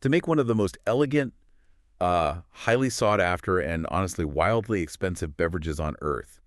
To make one of the most elegant, highly sought after, and honestly wildly expensive beverages on earth,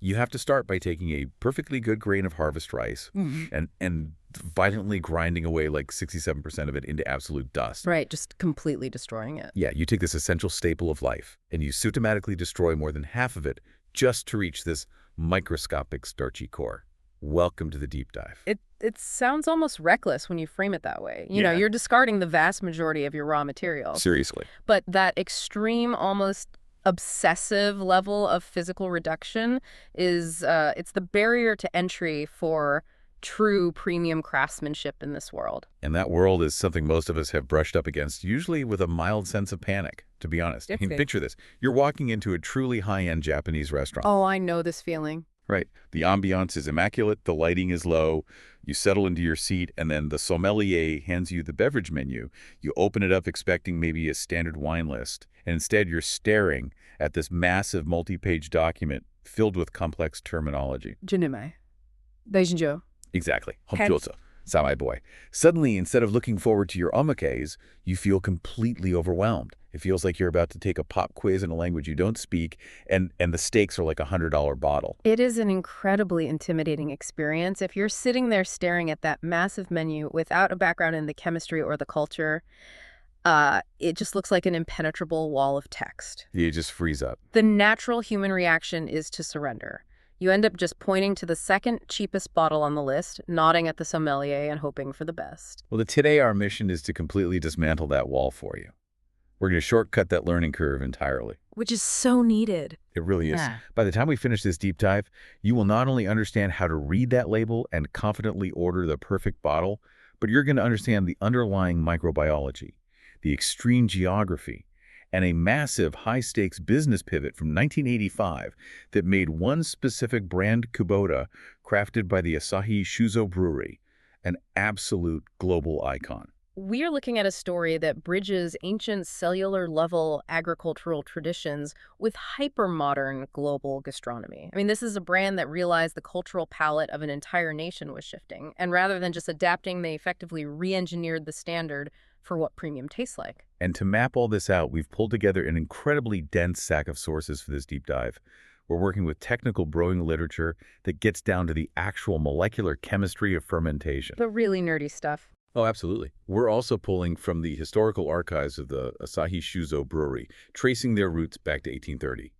you have to start by taking a perfectly good grain of harvest rice and violently grinding away like 67% of it into absolute dust. Right, just completely destroying it. Yeah, you take this essential staple of life, and you systematically destroy more than half of it just to reach this microscopic starchy core. Welcome to the deep dive. It sounds almost reckless when you frame it that way. You know, you're discarding the vast majority of your raw materials. Seriously. But that extreme, almost obsessive level of physical reduction is it's the barrier to entry for true premium craftsmanship in this world. And that world is something most of us have brushed up against, usually with a mild sense of panic, to be honest. I mean, picture this. You're walking into a truly high-end Japanese restaurant. Oh, I know this feeling. Right. The ambiance is immaculate, the lighting is low, you settle into your seat, and then the sommelier hands you the beverage menu. You open it up expecting maybe a standard wine list, and instead you're staring at this massive multi-page document filled with complex terminology. Junimai. Daijinjo. Exactly. Homjozo. Seimai Buai. Suddenly, instead of looking forward to your omakase, you feel completely overwhelmed. It feels like you're about to take a pop quiz in a language you don't speak, and the stakes are like a $100 bottle. It is an incredibly intimidating experience. If you're sitting there staring at that massive menu without a background in the chemistry or the culture, it just looks like an impenetrable wall of text. You just freeze up. The natural human reaction is to surrender. You end up just pointing to the second cheapest bottle on the list, nodding at the sommelier and hoping for the best. Well, today our mission is to completely dismantle that wall for you. We're going to shortcut that learning curve entirely. Which is so needed. It really is. Yeah. By the time we finish this deep dive, you will not only understand how to read that label and confidently order the perfect bottle, but you're going to understand the underlying microbiology, the extreme geography, and a massive high-stakes business pivot from 1985 that made one specific brand Kubota, crafted by the Asahi Shuzo brewery, an absolute global icon. We are looking at a story that bridges ancient cellular-level agricultural traditions with hyper-modern global gastronomy. I mean, this is a brand that realized the cultural palette of an entire nation was shifting, and rather than just adapting, they effectively re-engineered the standard for what premium tastes like. And to map all this out, we've pulled together an incredibly dense sack of sources for this deep dive. We're working with technical brewing literature that gets down to the actual molecular chemistry of fermentation. The really nerdy stuff. Oh, absolutely. We're also pulling from the historical archives of the Asahi Shuzo brewery, tracing their roots back to 1830.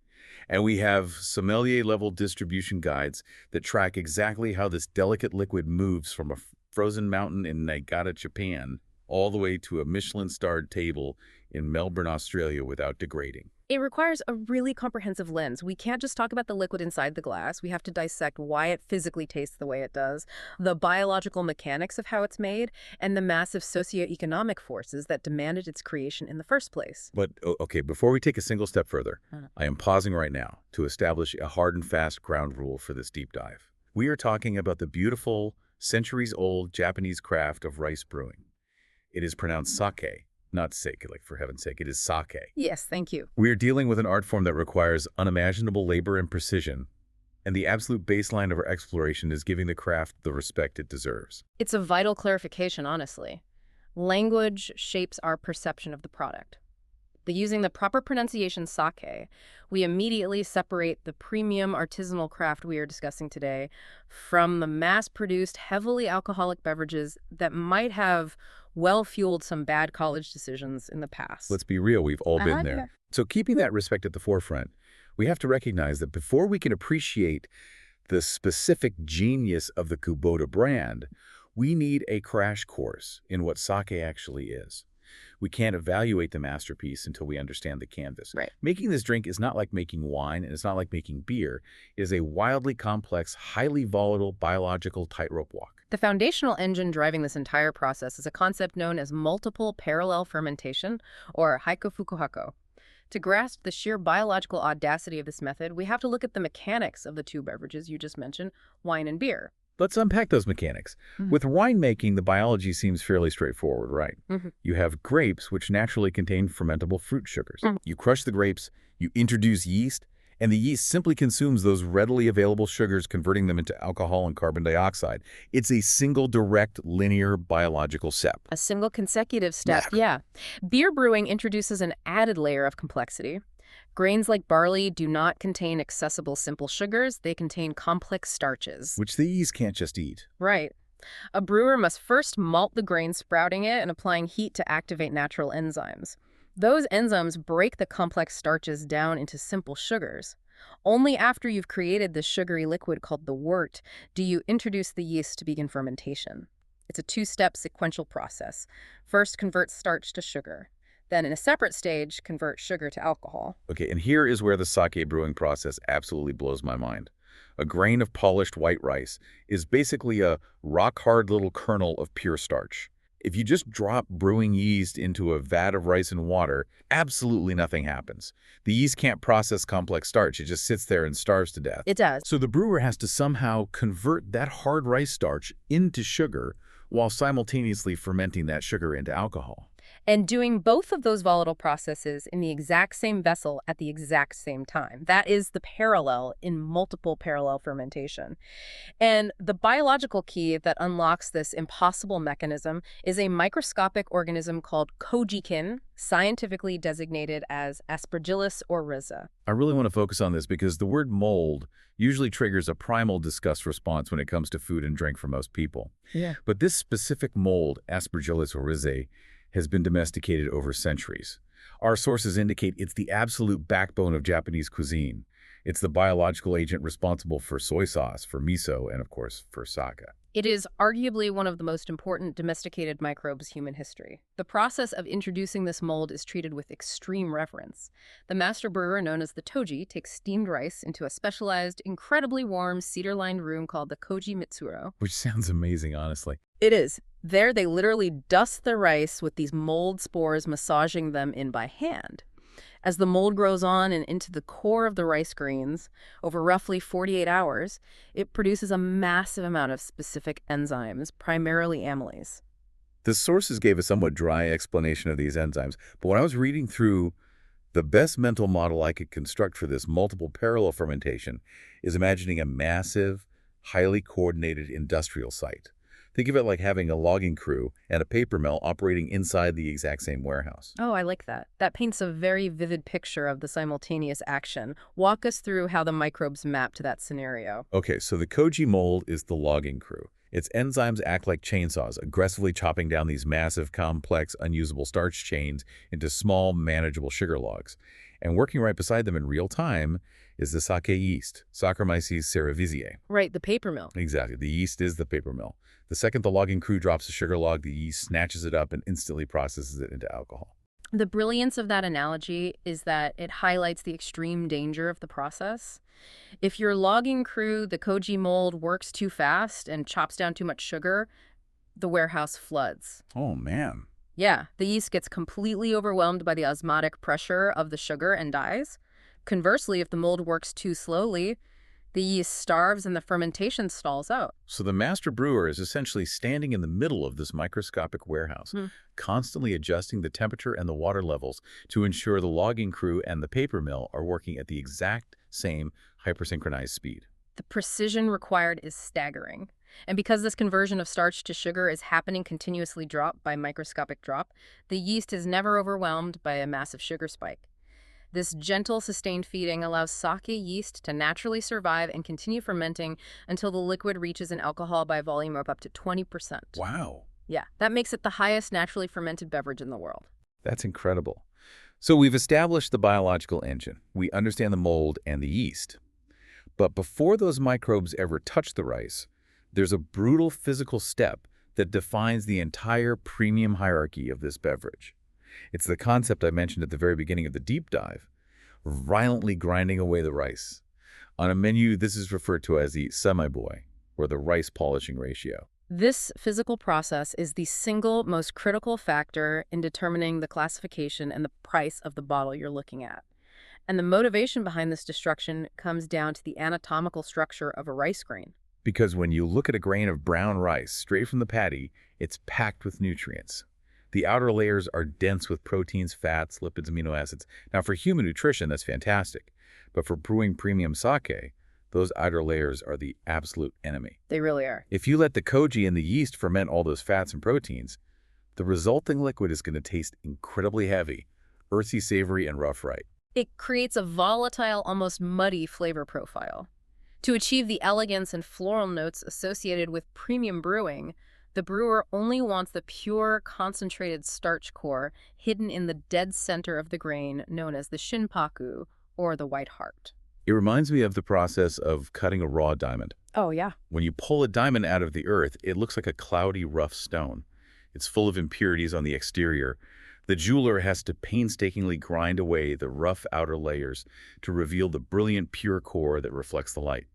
And we have sommelier-level distribution guides that track exactly how this delicate liquid moves from a frozen mountain in Niigata, Japan, all the way to a Michelin-starred table in Melbourne, Australia without degrading. It requires a really comprehensive lens. We can't just talk about the liquid inside the glass. We have to dissect why it physically tastes the way it does, the biological mechanics of how it's made, and the massive socioeconomic forces that demanded its creation in the first place. But, okay, before we take a single step further, I am pausing right now to establish a hard and fast ground rule for this deep dive. We are talking about the beautiful, centuries-old Japanese craft of rice brewing. It is pronounced sake. Not sake, like for heaven's sake, it is sake. Yes, thank you. We are dealing with an art form that requires unimaginable labor and precision, and the absolute baseline of our exploration is giving the craft the respect it deserves. It's a vital clarification, honestly. Language shapes our perception of the product. Using the proper pronunciation sake, we immediately separate the premium artisanal craft we are discussing today from the mass-produced, heavily alcoholic beverages that might have well-fueled some bad college decisions in the past. Let's be real, we've all been there. Yeah. So keeping that respect at the forefront, we have to recognize that before we can appreciate the specific genius of the Kubota brand, we need a crash course in what sake actually is. We can't evaluate the masterpiece until we understand the canvas. Right. Making this drink is not like making wine, and it's not like making beer. It is a wildly complex, highly volatile, biological tightrope walk. The foundational engine driving this entire process is a concept known as multiple parallel fermentation, or haikufukuhako. To grasp the sheer biological audacity of this method, we have to look at the mechanics of the two beverages you just mentioned, wine and beer. Let's unpack those mechanics. With winemaking, the biology seems fairly straightforward, right? You have grapes, which naturally contain fermentable fruit sugars. You crush the grapes, you introduce yeast, And the yeast simply consumes those readily available sugars, converting them into alcohol and carbon dioxide. It's a single direct linear biological step. A single consecutive step, yeah. Beer brewing introduces an added layer of complexity. Grains like barley do not contain accessible simple sugars. They contain complex starches. Which the yeast can't just eat. Right. A brewer must first malt the grain, sprouting it and applying heat to activate natural enzymes. Those enzymes break the complex starches down into simple sugars. Only after you've created the sugary liquid called the wort do you introduce the yeast to begin fermentation. It's a two-step sequential process. First, convert starch to sugar. Then, in a separate stage, convert sugar to alcohol. Okay, and here is where the sake brewing process absolutely blows my mind. A grain of polished white rice is basically a rock-hard little kernel of pure starch. If you just drop brewing yeast into a vat of rice and water, absolutely nothing happens. The yeast can't process complex starch. It just sits there and starves to death. It does. So the brewer has to somehow convert that hard rice starch into sugar while simultaneously fermenting that sugar into alcohol. And doing both of those volatile processes in the exact same vessel at the exact same time. That is the parallel in multiple parallel fermentation. And the biological key that unlocks this impossible mechanism is a microscopic organism called kojikin, scientifically designated as Aspergillus oryza. I really want to focus on this because the word mold usually triggers a primal disgust response when it comes to food and drink for most people. Yeah. But this specific mold, Aspergillus oryzae, has been domesticated over centuries. Our sources indicate it's the absolute backbone of Japanese cuisine. It's the biological agent responsible for soy sauce, for miso, and of course, for sake. It is arguably one of the most important domesticated microbes in human history. The process of introducing this mold is treated with extreme reverence. The master brewer, known as the toji, takes steamed rice into a specialized, incredibly warm, cedar-lined room called the koji mitsuro. Which sounds amazing, honestly. It is. There, they literally dust the rice with these mold spores, massaging them in by hand. As the mold grows on and into the core of the rice grains, over roughly 48 hours, it produces a massive amount of specific enzymes, primarily amylase. The sources gave a somewhat dry explanation of these enzymes, but when I was reading through, the best mental model I could construct for this multiple parallel fermentation is imagining a massive, highly coordinated industrial site. Think of it like having a logging crew and a paper mill operating inside the exact same warehouse. Oh, I like that. That paints a very vivid picture of the simultaneous action. Walk us through how the microbes map to that scenario. Okay, so the koji mold is the logging crew. Its enzymes act like chainsaws, aggressively chopping down these massive, complex, unusable starch chains into small, manageable sugar logs. And working right beside them in real time is the sake yeast, Saccharomyces cerevisiae. Right, the paper mill. Exactly. The yeast is the paper mill. The second the logging crew drops a sugar log, the yeast snatches it up and instantly processes it into alcohol. The brilliance of that analogy is that it highlights the extreme danger of the process. If your logging crew, the koji mold, works too fast and chops down too much sugar, the warehouse floods. Oh, man. Yeah, the yeast gets completely overwhelmed by the osmotic pressure of the sugar and dies. Conversely, if the mold works too slowly, the yeast starves and the fermentation stalls out. So the master brewer is essentially standing in the middle of this microscopic warehouse, constantly adjusting the temperature and the water levels to ensure the logging crew and the paper mill are working at the exact same hypersynchronized speed. The precision required is staggering. And because this conversion of starch to sugar is happening continuously drop by microscopic drop, the yeast is never overwhelmed by a massive sugar spike. This gentle, sustained feeding allows sake yeast to naturally survive and continue fermenting until the liquid reaches an alcohol by volume of up to 20%. Wow. Yeah, that makes it the highest naturally fermented beverage in the world. That's incredible. So we've established the biological engine. We understand the mold and the yeast. But before those microbes ever touch the rice, there's a brutal physical step that defines the entire premium hierarchy of this beverage. It's the concept I mentioned at the very beginning of the deep dive, violently grinding away the rice. On a menu, this is referred to as the Seimai Buai, or the rice polishing ratio. This physical process is the single most critical factor in determining the classification and the price of the bottle you're looking at. And the motivation behind this destruction comes down to the anatomical structure of a rice grain. Because when you look at a grain of brown rice straight from the paddy, it's packed with nutrients. The outer layers are dense with proteins, fats, lipids, amino acids. Now, for human nutrition, that's fantastic. But for brewing premium sake, those outer layers are the absolute enemy. They really are. If you let the koji and the yeast ferment all those fats and proteins, the resulting liquid is going to taste incredibly heavy, earthy, savory, and rough right. It creates a volatile, almost muddy flavor profile. To achieve the elegance and floral notes associated with premium brewing, the brewer only wants the pure, concentrated starch core hidden in the dead center of the grain known as the shinpaku, or the white heart. It reminds me of the process of cutting a raw diamond. Oh, yeah. When you pull a diamond out of the earth, it looks like a cloudy, rough stone. It's full of impurities on the exterior. The jeweler has to painstakingly grind away the rough outer layers to reveal the brilliant, pure core that reflects the light.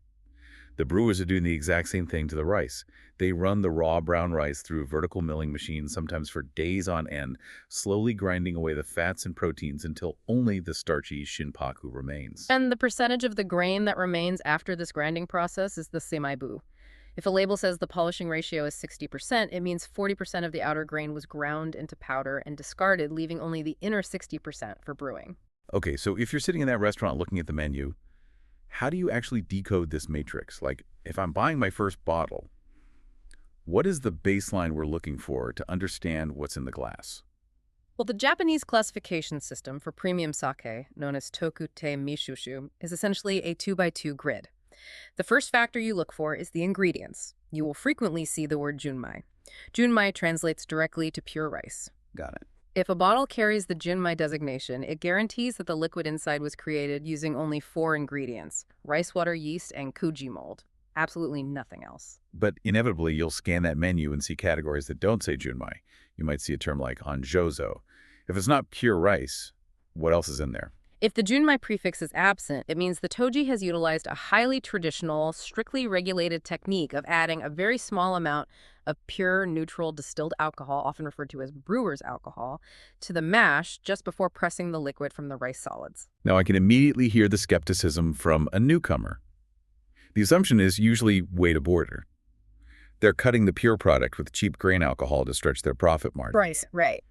The brewers are doing the exact same thing to the rice. They run the raw brown rice through vertical milling machines, sometimes for days on end, slowly grinding away the fats and proteins until only the starchy shinpaku remains. And the percentage of the grain that remains after this grinding process is the Seimai Buai. If a label says the polishing ratio is 60%, it means 40% of the outer grain was ground into powder and discarded, leaving only the inner 60% for brewing. Okay, so if you're sitting in that restaurant looking at the menu, how do you actually decode this matrix? Like, if I'm buying my first bottle, what is the baseline we're looking for to understand what's in the glass? Well, the Japanese classification system for premium sake, known as Tokute Mishushu, is essentially a 2x2 grid. The first factor you look for is the ingredients. You will frequently see the word junmai. Junmai translates directly to pure rice. Got it. If a bottle carries the junmai designation, it guarantees that the liquid inside was created using only 4 ingredients: rice water, yeast, and kuji mold. Absolutely nothing else. But inevitably, you'll scan that menu and see categories that don't say junmai. You might see a term like anjozo. If it's not pure rice, what else is in there? If the junmai prefix is absent, it means the toji has utilized a highly traditional, strictly regulated technique of adding a very small amount of pure, neutral, distilled alcohol, often referred to as brewer's alcohol, to the mash just before pressing the liquid from the rice solids. Now, I can immediately hear the skepticism from a newcomer. The assumption is usually way to border. They're cutting the pure product with cheap grain alcohol to stretch their profit margin. Right.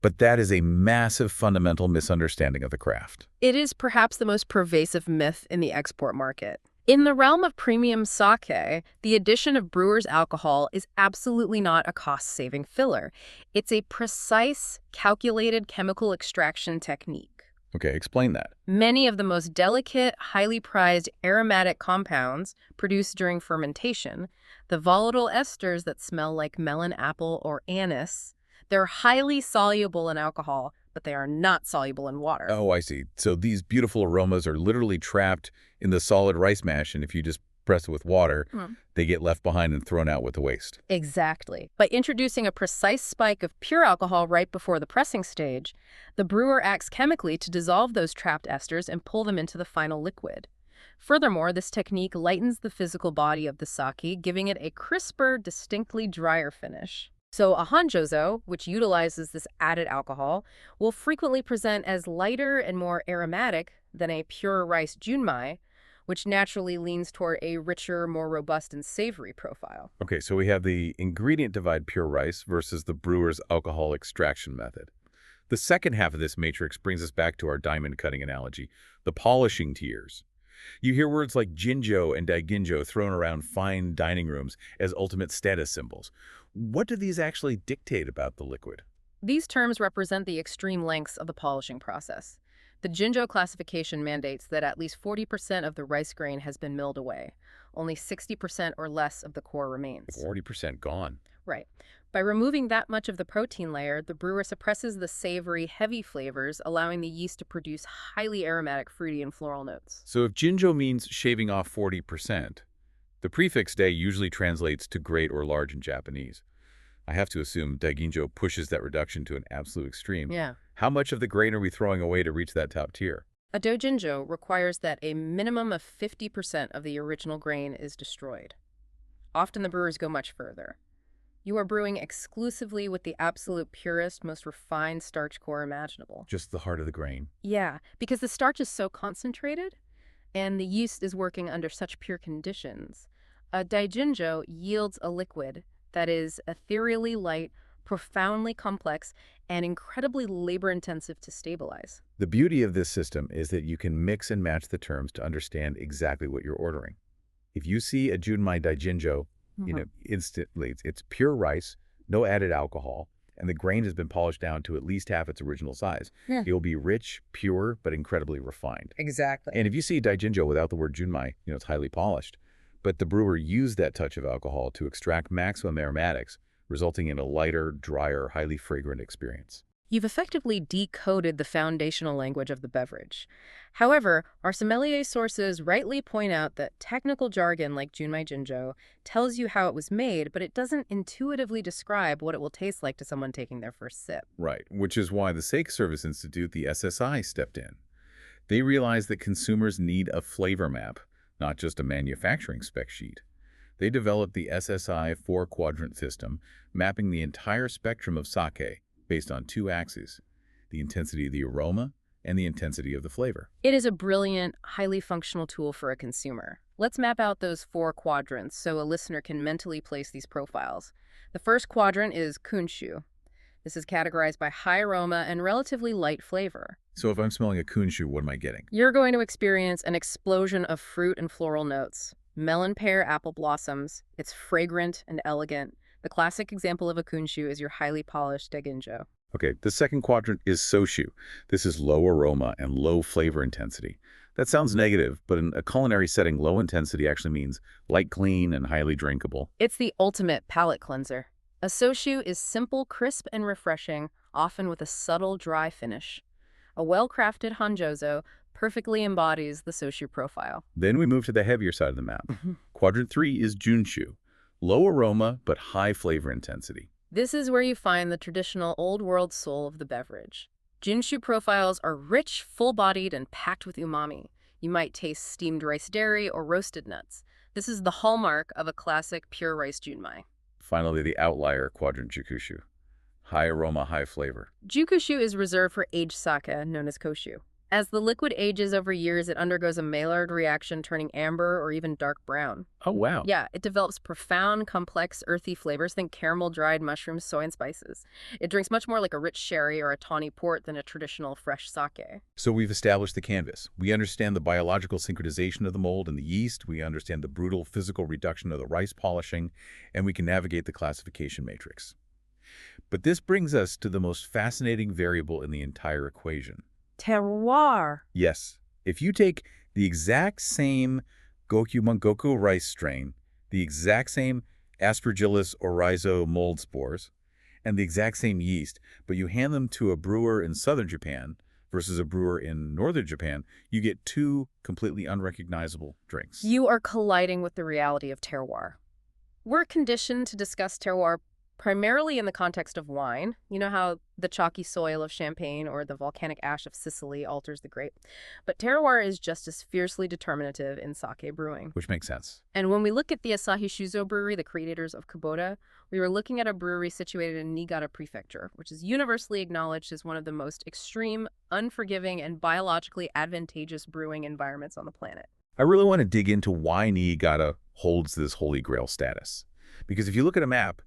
But that is a massive fundamental misunderstanding of the craft. It is perhaps the most pervasive myth in the export market. In the realm of premium sake, the addition of brewer's alcohol is absolutely not a cost-saving filler. It's a precise, calculated chemical extraction technique. Okay, explain that. Many of the most delicate, highly prized aromatic compounds produced during fermentation, the volatile esters that smell like melon, apple, or anise, they're highly soluble in alcohol, but they are not soluble in water. Oh, I see. So these beautiful aromas are literally trapped in the solid rice mash, and if you just press it with water, they get left behind and thrown out with the waste. Exactly. By introducing a precise spike of pure alcohol right before the pressing stage, the brewer acts chemically to dissolve those trapped esters and pull them into the final liquid. Furthermore, this technique lightens the physical body of the sake, giving it a crisper, distinctly drier finish. So a hanjozo, which utilizes this added alcohol, will frequently present as lighter and more aromatic than a pure rice junmai, which naturally leans toward a richer, more robust and savory profile. Okay, so we have the ingredient divide pure rice versus the brewer's alcohol extraction method. The second half of this matrix brings us back to our diamond cutting analogy, the polishing tiers. You hear words like jinjo and daiginjo thrown around fine dining rooms as ultimate status symbols. What do these actually dictate about the liquid? These terms represent the extreme lengths of the polishing process. The jinjo classification mandates that at least 40% of the rice grain has been milled away. Only 60% or less of the core remains. 40% gone. Right. By removing that much of the protein layer, the brewer suppresses the savory, heavy flavors, allowing the yeast to produce highly aromatic, fruity, and floral notes. So if jinjo means shaving off 40%, the prefix "de" usually translates to great or large in Japanese. I have to assume daiginjo pushes that reduction to an absolute extreme. Yeah. How much of the grain are we throwing away to reach that top tier? A dojinjo requires that a minimum of 50% of the original grain is destroyed. Often the brewers go much further. You are brewing exclusively with the absolute purest, most refined starch core imaginable. Just the heart of the grain. Yeah, because the starch is so concentrated and the yeast is working under such pure conditions. A daijinjo yields a liquid that is ethereally light, profoundly complex, and incredibly labor-intensive to stabilize. The beauty of this system is that you can mix and match the terms to understand exactly what you're ordering. If you see a Junmai Daijinjo, instantly it's pure rice, no added alcohol, and the grain has been polished down to at least half its original size. Yeah. It will be rich, pure, but incredibly refined. Exactly. And if you see Daijinjo without the word Junmai, it's highly polished. But the brewer used that touch of alcohol to extract maximum aromatics, resulting in a lighter, drier, highly fragrant experience. You've effectively decoded the foundational language of the beverage. However, our sommelier sources rightly point out that technical jargon like Junmai Jinjo tells you how it was made, but it doesn't intuitively describe what it will taste like to someone taking their first sip. Right, which is why the Sake Service Institute, the SSI, stepped in. They realized that consumers need a flavor map, not just a manufacturing spec sheet. They developed the SSI 4-quadrant system, mapping the entire spectrum of sake based on 2 axes, the intensity of the aroma and the intensity of the flavor. It is a brilliant, highly functional tool for a consumer. Let's map out those 4 quadrants so a listener can mentally place these profiles. The first quadrant is kunshu. This is categorized by high aroma and relatively light flavor. So if I'm smelling a kunshu, what am I getting? You're going to experience an explosion of fruit and floral notes. Melon, pear, apple blossoms. It's fragrant and elegant. The classic example of a kunshu is your highly polished daijinjo. Okay, the second quadrant is soshu. This is low aroma and low flavor intensity. That sounds negative, but in a culinary setting, low intensity actually means light, clean, and highly drinkable. It's the ultimate palate cleanser. A soshu is simple, crisp, and refreshing, often with a subtle, dry finish. A well-crafted hanjozo perfectly embodies the soshu profile. Then we move to the heavier side of the map. Quadrant 3 is junshu. Low aroma, but high flavor intensity. This is where you find the traditional old-world soul of the beverage. Junshu profiles are rich, full-bodied, and packed with umami. You might taste steamed rice dairy or roasted nuts. This is the hallmark of a classic pure rice junmai. Finally, the outlier quadrant jukushu. High aroma, high flavor. Jukushu is reserved for aged sake, known as koshu. As the liquid ages over years, it undergoes a Maillard reaction, turning amber or even dark brown. Oh, wow. Yeah, it develops profound, complex, earthy flavors. Think caramel, dried mushrooms, soy, and spices. It drinks much more like a rich sherry or a tawny port than a traditional fresh sake. So we've established the canvas. We understand the biological synchronization of the mold and the yeast. We understand the brutal physical reduction of the rice polishing, and we can navigate the classification matrix. But this brings us to the most fascinating variable in the entire equation. Terroir. Yes, if you take the exact same Goku rice strain, the exact same Aspergillus oryzo mold spores, and the exact same yeast, but you hand them to a brewer in southern Japan versus a brewer in northern Japan, you get 2 completely unrecognizable drinks. You are colliding with the reality of terroir. We're conditioned to discuss terroir primarily in the context of wine. You know how the chalky soil of Champagne or the volcanic ash of Sicily alters the grape. But terroir is just as fiercely determinative in sake brewing. Which makes sense. And when we look at the Asahi Shuzo brewery, the creators of Kubota, we were looking at a brewery situated in Niigata Prefecture, which is universally acknowledged as one of the most extreme, unforgiving, and biologically advantageous brewing environments on the planet. I really want to dig into why Niigata holds this holy grail status. Because if you look at a map,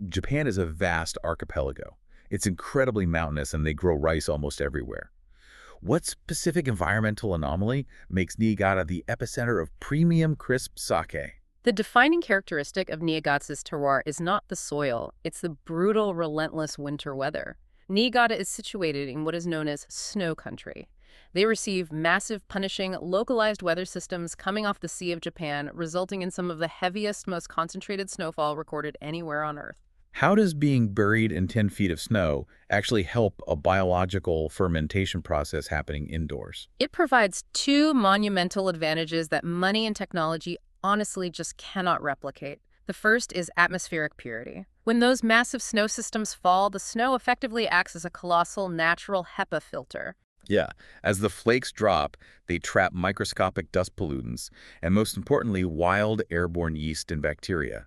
Japan is a vast archipelago. It's incredibly mountainous and they grow rice almost everywhere. What specific environmental anomaly makes Niigata the epicenter of premium crisp sake? The defining characteristic of Niigata's terroir is not the soil, it's the brutal, relentless winter weather. Niigata is situated in what is known as snow country. They receive massive, punishing, localized weather systems coming off the Sea of Japan, resulting in some of the heaviest, most concentrated snowfall recorded anywhere on Earth. How does being buried in 10 feet of snow actually help a biological fermentation process happening indoors? It provides 2 monumental advantages that money and technology honestly just cannot replicate. The first is atmospheric purity. When those massive snow systems fall, the snow effectively acts as a colossal natural HEPA filter. Yeah, as the flakes drop, they trap microscopic dust pollutants, and most importantly, wild airborne yeast and bacteria.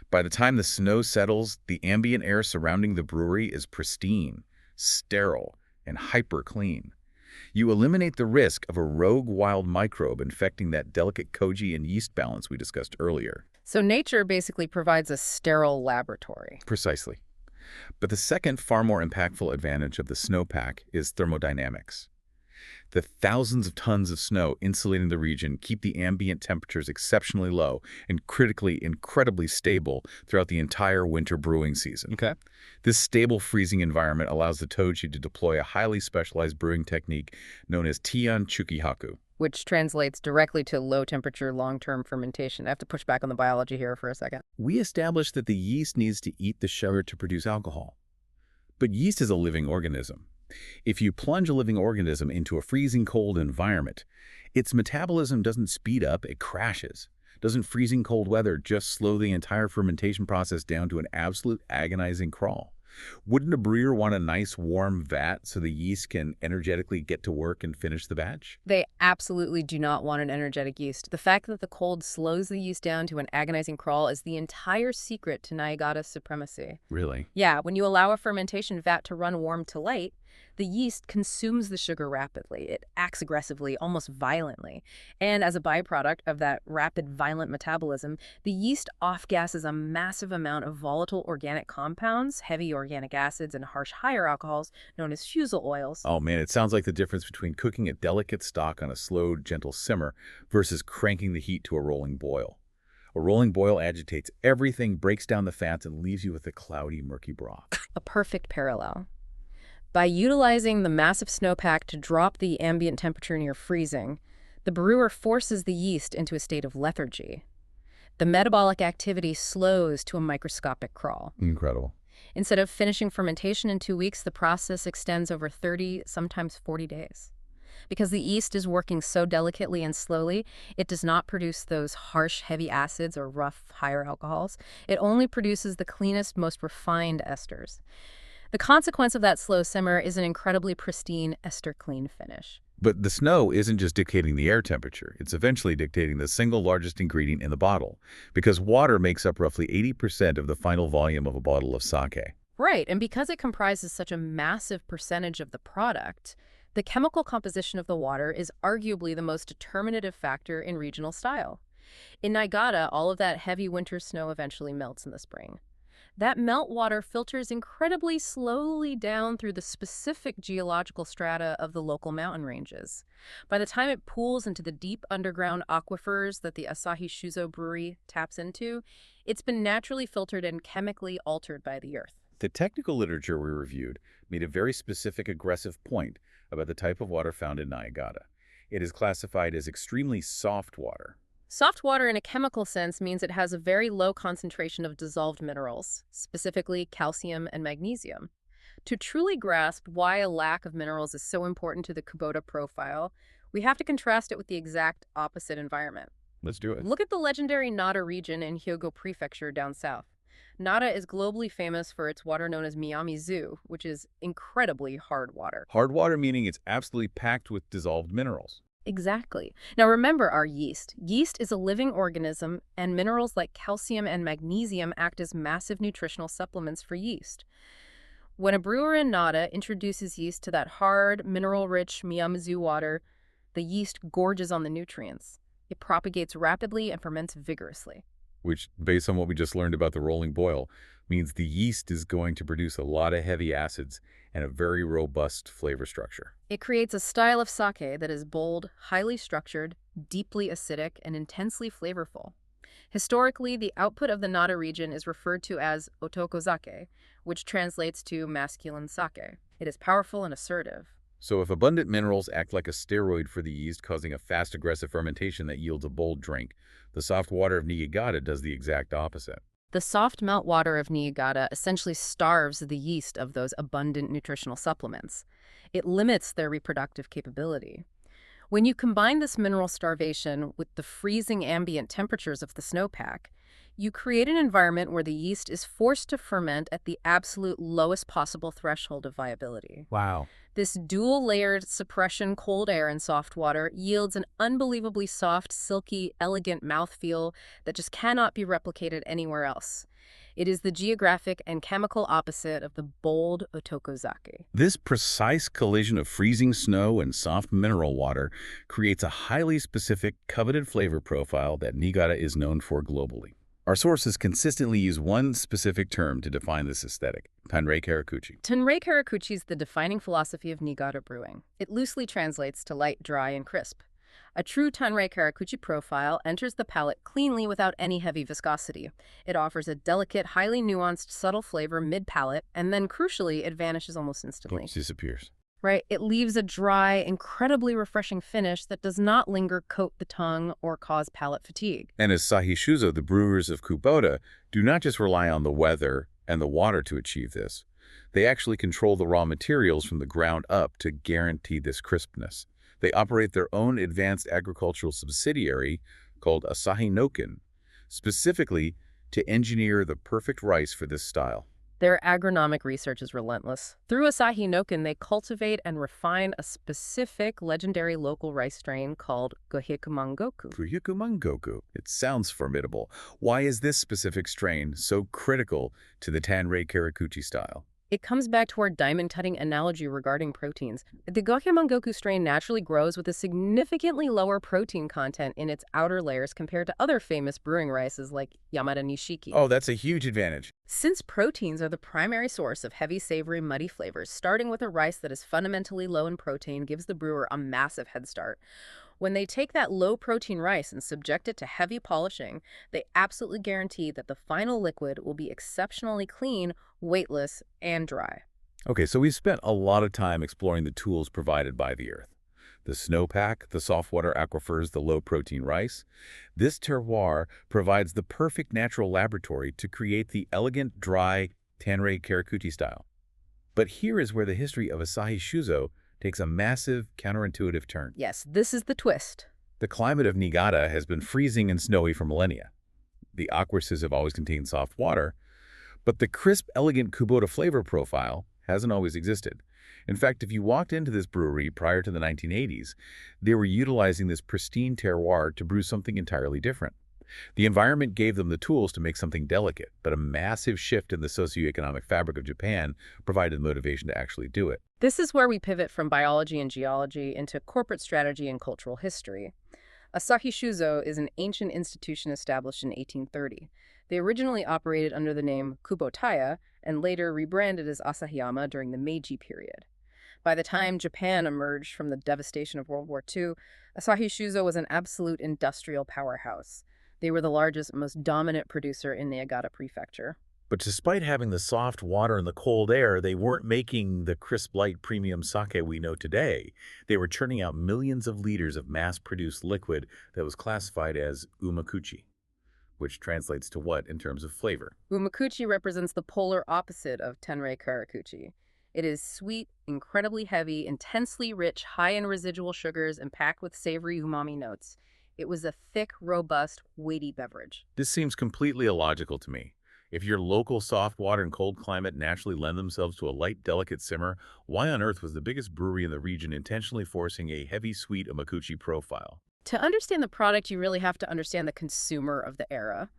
By the time the snow settles, the ambient air surrounding the brewery is pristine, sterile, and hyper-clean. You eliminate the risk of a rogue wild microbe infecting that delicate koji and yeast balance we discussed earlier. So nature basically provides a sterile laboratory. Precisely. But the second, far more impactful advantage of the snowpack is thermodynamics. The thousands of tons of snow insulating the region keep the ambient temperatures exceptionally low and critically incredibly stable throughout the entire winter brewing season. Okay. This stable freezing environment allows the Toji to deploy a highly specialized brewing technique known as Tian Chukihaku. Which translates directly to low-temperature, long-term fermentation. I have to push back on the biology here for a second. We established that the yeast needs to eat the sugar to produce alcohol. But yeast is a living organism. If you plunge a living organism into a freezing cold environment, its metabolism doesn't speed up, it crashes. Doesn't freezing cold weather just slow the entire fermentation process down to an absolute agonizing crawl? Wouldn't a brewer want a nice warm vat so the yeast can energetically get to work and finish the batch? They absolutely do not want an energetic yeast. The fact that the cold slows the yeast down to an agonizing crawl is the entire secret to Niigata's supremacy. Really? Yeah, when you allow a fermentation vat to run warm to light, the yeast consumes the sugar rapidly. It acts aggressively, almost violently. And as a byproduct of that rapid, violent metabolism, the yeast off-gasses a massive amount of volatile organic compounds, heavy organic acids, and harsh higher alcohols known as fusel oils. Oh man, it sounds like the difference between cooking a delicate stock on a slow, gentle simmer versus cranking the heat to a rolling boil. A rolling boil agitates everything, breaks down the fats, and leaves you with a cloudy, murky broth. A perfect parallel. By utilizing the massive snowpack to drop the ambient temperature near freezing, the brewer forces the yeast into a state of lethargy. The metabolic activity slows to a microscopic crawl. Incredible. Instead of finishing fermentation in 2 weeks, the process extends over 30, sometimes 40 days. Because the yeast is working so delicately and slowly, it does not produce those harsh, heavy acids or rough, higher alcohols. It only produces the cleanest, most refined esters. The consequence of that slow simmer is an incredibly pristine, ester-clean finish. But the snow isn't just dictating the air temperature. It's eventually dictating the single largest ingredient in the bottle, because water makes up roughly 80% of the final volume of a bottle of sake. Right, and because it comprises such a massive percentage of the product, the chemical composition of the water is arguably the most determinative factor in regional style. In Niigata, all of that heavy winter snow eventually melts in the spring. That meltwater filters incredibly slowly down through the specific geological strata of the local mountain ranges. By the time it pools into the deep underground aquifers that the Asahi Shuzo brewery taps into, it's been naturally filtered and chemically altered by the earth. The technical literature we reviewed made a very specific aggressive point about the type of water found in Niigata. It is classified as extremely soft water. Soft water in a chemical sense means it has a very low concentration of dissolved minerals, specifically calcium and magnesium. To truly grasp why a lack of minerals is so important to the Kubota profile, we have to contrast it with the exact opposite environment. Let's do it. Look at the legendary Nara region in Hyogo Prefecture down south. Nara is globally famous for its water known as Miyamizu, which is incredibly hard water. Hard water meaning it's absolutely packed with dissolved minerals. Exactly. Now remember our yeast. Yeast is a living organism, and minerals like calcium and magnesium act as massive nutritional supplements for yeast. When a brewer in Nara introduces yeast to that hard, mineral-rich Miyamizu water, the yeast gorges on the nutrients. It propagates rapidly and ferments vigorously. Which, based on what we just learned about the rolling boil, means the yeast is going to produce a lot of heavy acids and a very robust flavor structure. It creates a style of sake that is bold, highly structured, deeply acidic, and intensely flavorful. Historically, the output of the Nara region is referred to as otokozake, which translates to masculine sake. It is powerful and assertive. So if abundant minerals act like a steroid for the yeast, causing a fast, aggressive fermentation that yields a bold drink, the soft water of Niigata does the exact opposite. The soft meltwater of Niigata essentially starves the yeast of those abundant nutritional supplements. It limits their reproductive capability. When you combine this mineral starvation with the freezing ambient temperatures of the snowpack, you create an environment where the yeast is forced to ferment at the absolute lowest possible threshold of viability. Wow. This dual-layered suppression cold air and soft water yields an unbelievably soft, silky, elegant mouthfeel that just cannot be replicated anywhere else. It is the geographic and chemical opposite of the bold otokozake. This precise collision of freezing snow and soft mineral water creates a highly specific, coveted flavor profile that Niigata is known for globally. Our sources consistently use one specific term to define this aesthetic, Tanrei Karakuchi. Tanrei Karakuchi is the defining philosophy of Niigata brewing. It loosely translates to light, dry, and crisp. A true Tanrei Karakuchi profile enters the palate cleanly without any heavy viscosity. It offers a delicate, highly nuanced, subtle flavor mid-palate, and then, crucially, it vanishes almost instantly. It disappears. Right? It leaves a dry, incredibly refreshing finish that does not linger, coat the tongue, or cause palate fatigue. And as Asahi Shuzo, the brewers of Kubota, do not just rely on the weather and the water to achieve this. They actually control the raw materials from the ground up to guarantee this crispness. They operate their own advanced agricultural subsidiary called Asahi Noken, specifically to engineer the perfect rice for this style. Their agronomic research is relentless. Through Asahi Noken, they cultivate and refine a specific legendary local rice strain called Gohikumangoku. Gohikumangoku. It sounds formidable. Why is this specific strain so critical to the Tanrei Karakuchi style? It comes back to our diamond-cutting analogy regarding proteins. The Gohikumangoku strain naturally grows with a significantly lower protein content in its outer layers compared to other famous brewing rices like Yamada Nishiki. Oh, that's a huge advantage. Since proteins are the primary source of heavy, savory, muddy flavors, starting with a rice that is fundamentally low in protein gives the brewer a massive head start. When they take that low-protein rice and subject it to heavy polishing, they absolutely guarantee that the final liquid will be exceptionally clean, weightless, and dry. Okay, so we've spent a lot of time exploring the tools provided by the earth. The snowpack, the saltwater aquifers, the low-protein rice. This terroir provides the perfect natural laboratory to create the elegant, dry Tanrei Karakuchi style. But here is where the history of Asahi Shuzo takes a massive, counterintuitive turn. Yes, this is the twist. The climate of Niigata has been freezing and snowy for millennia. The aquifers have always contained soft water, but the crisp, elegant Kubota flavor profile hasn't always existed. In fact, if you walked into this brewery prior to the 1980s, they were utilizing this pristine terroir to brew something entirely different. The environment gave them the tools to make something delicate, but a massive shift in the socioeconomic fabric of Japan provided the motivation to actually do it. This is where we pivot from biology and geology into corporate strategy and cultural history. Asahi Shuzo is an ancient institution established in 1830. They originally operated under the name Kubotaya and later rebranded as Asahiyama during the Meiji period. By the time Japan emerged from the devastation of World War II, Asahi Shuzo was an absolute industrial powerhouse. They were the largest and most dominant producer in Niigata Prefecture. But despite having the soft water and the cold air, they weren't making the crisp, light, premium sake we know today. They were churning out millions of liters of mass-produced liquid that was classified as umakuchi, which translates to what in terms of flavor? Umakuchi represents the polar opposite of Tanrei Karakuchi. It is sweet, incredibly heavy, intensely rich, high in residual sugars, and packed with savory umami notes. It was a thick, robust, weighty beverage. This seems completely illogical to me. If your local soft water and cold climate naturally lend themselves to a light, delicate simmer, why on earth was the biggest brewery in the region intentionally forcing a heavy, sweet umakuchi profile? To understand the product, you really have to understand the consumer of the era.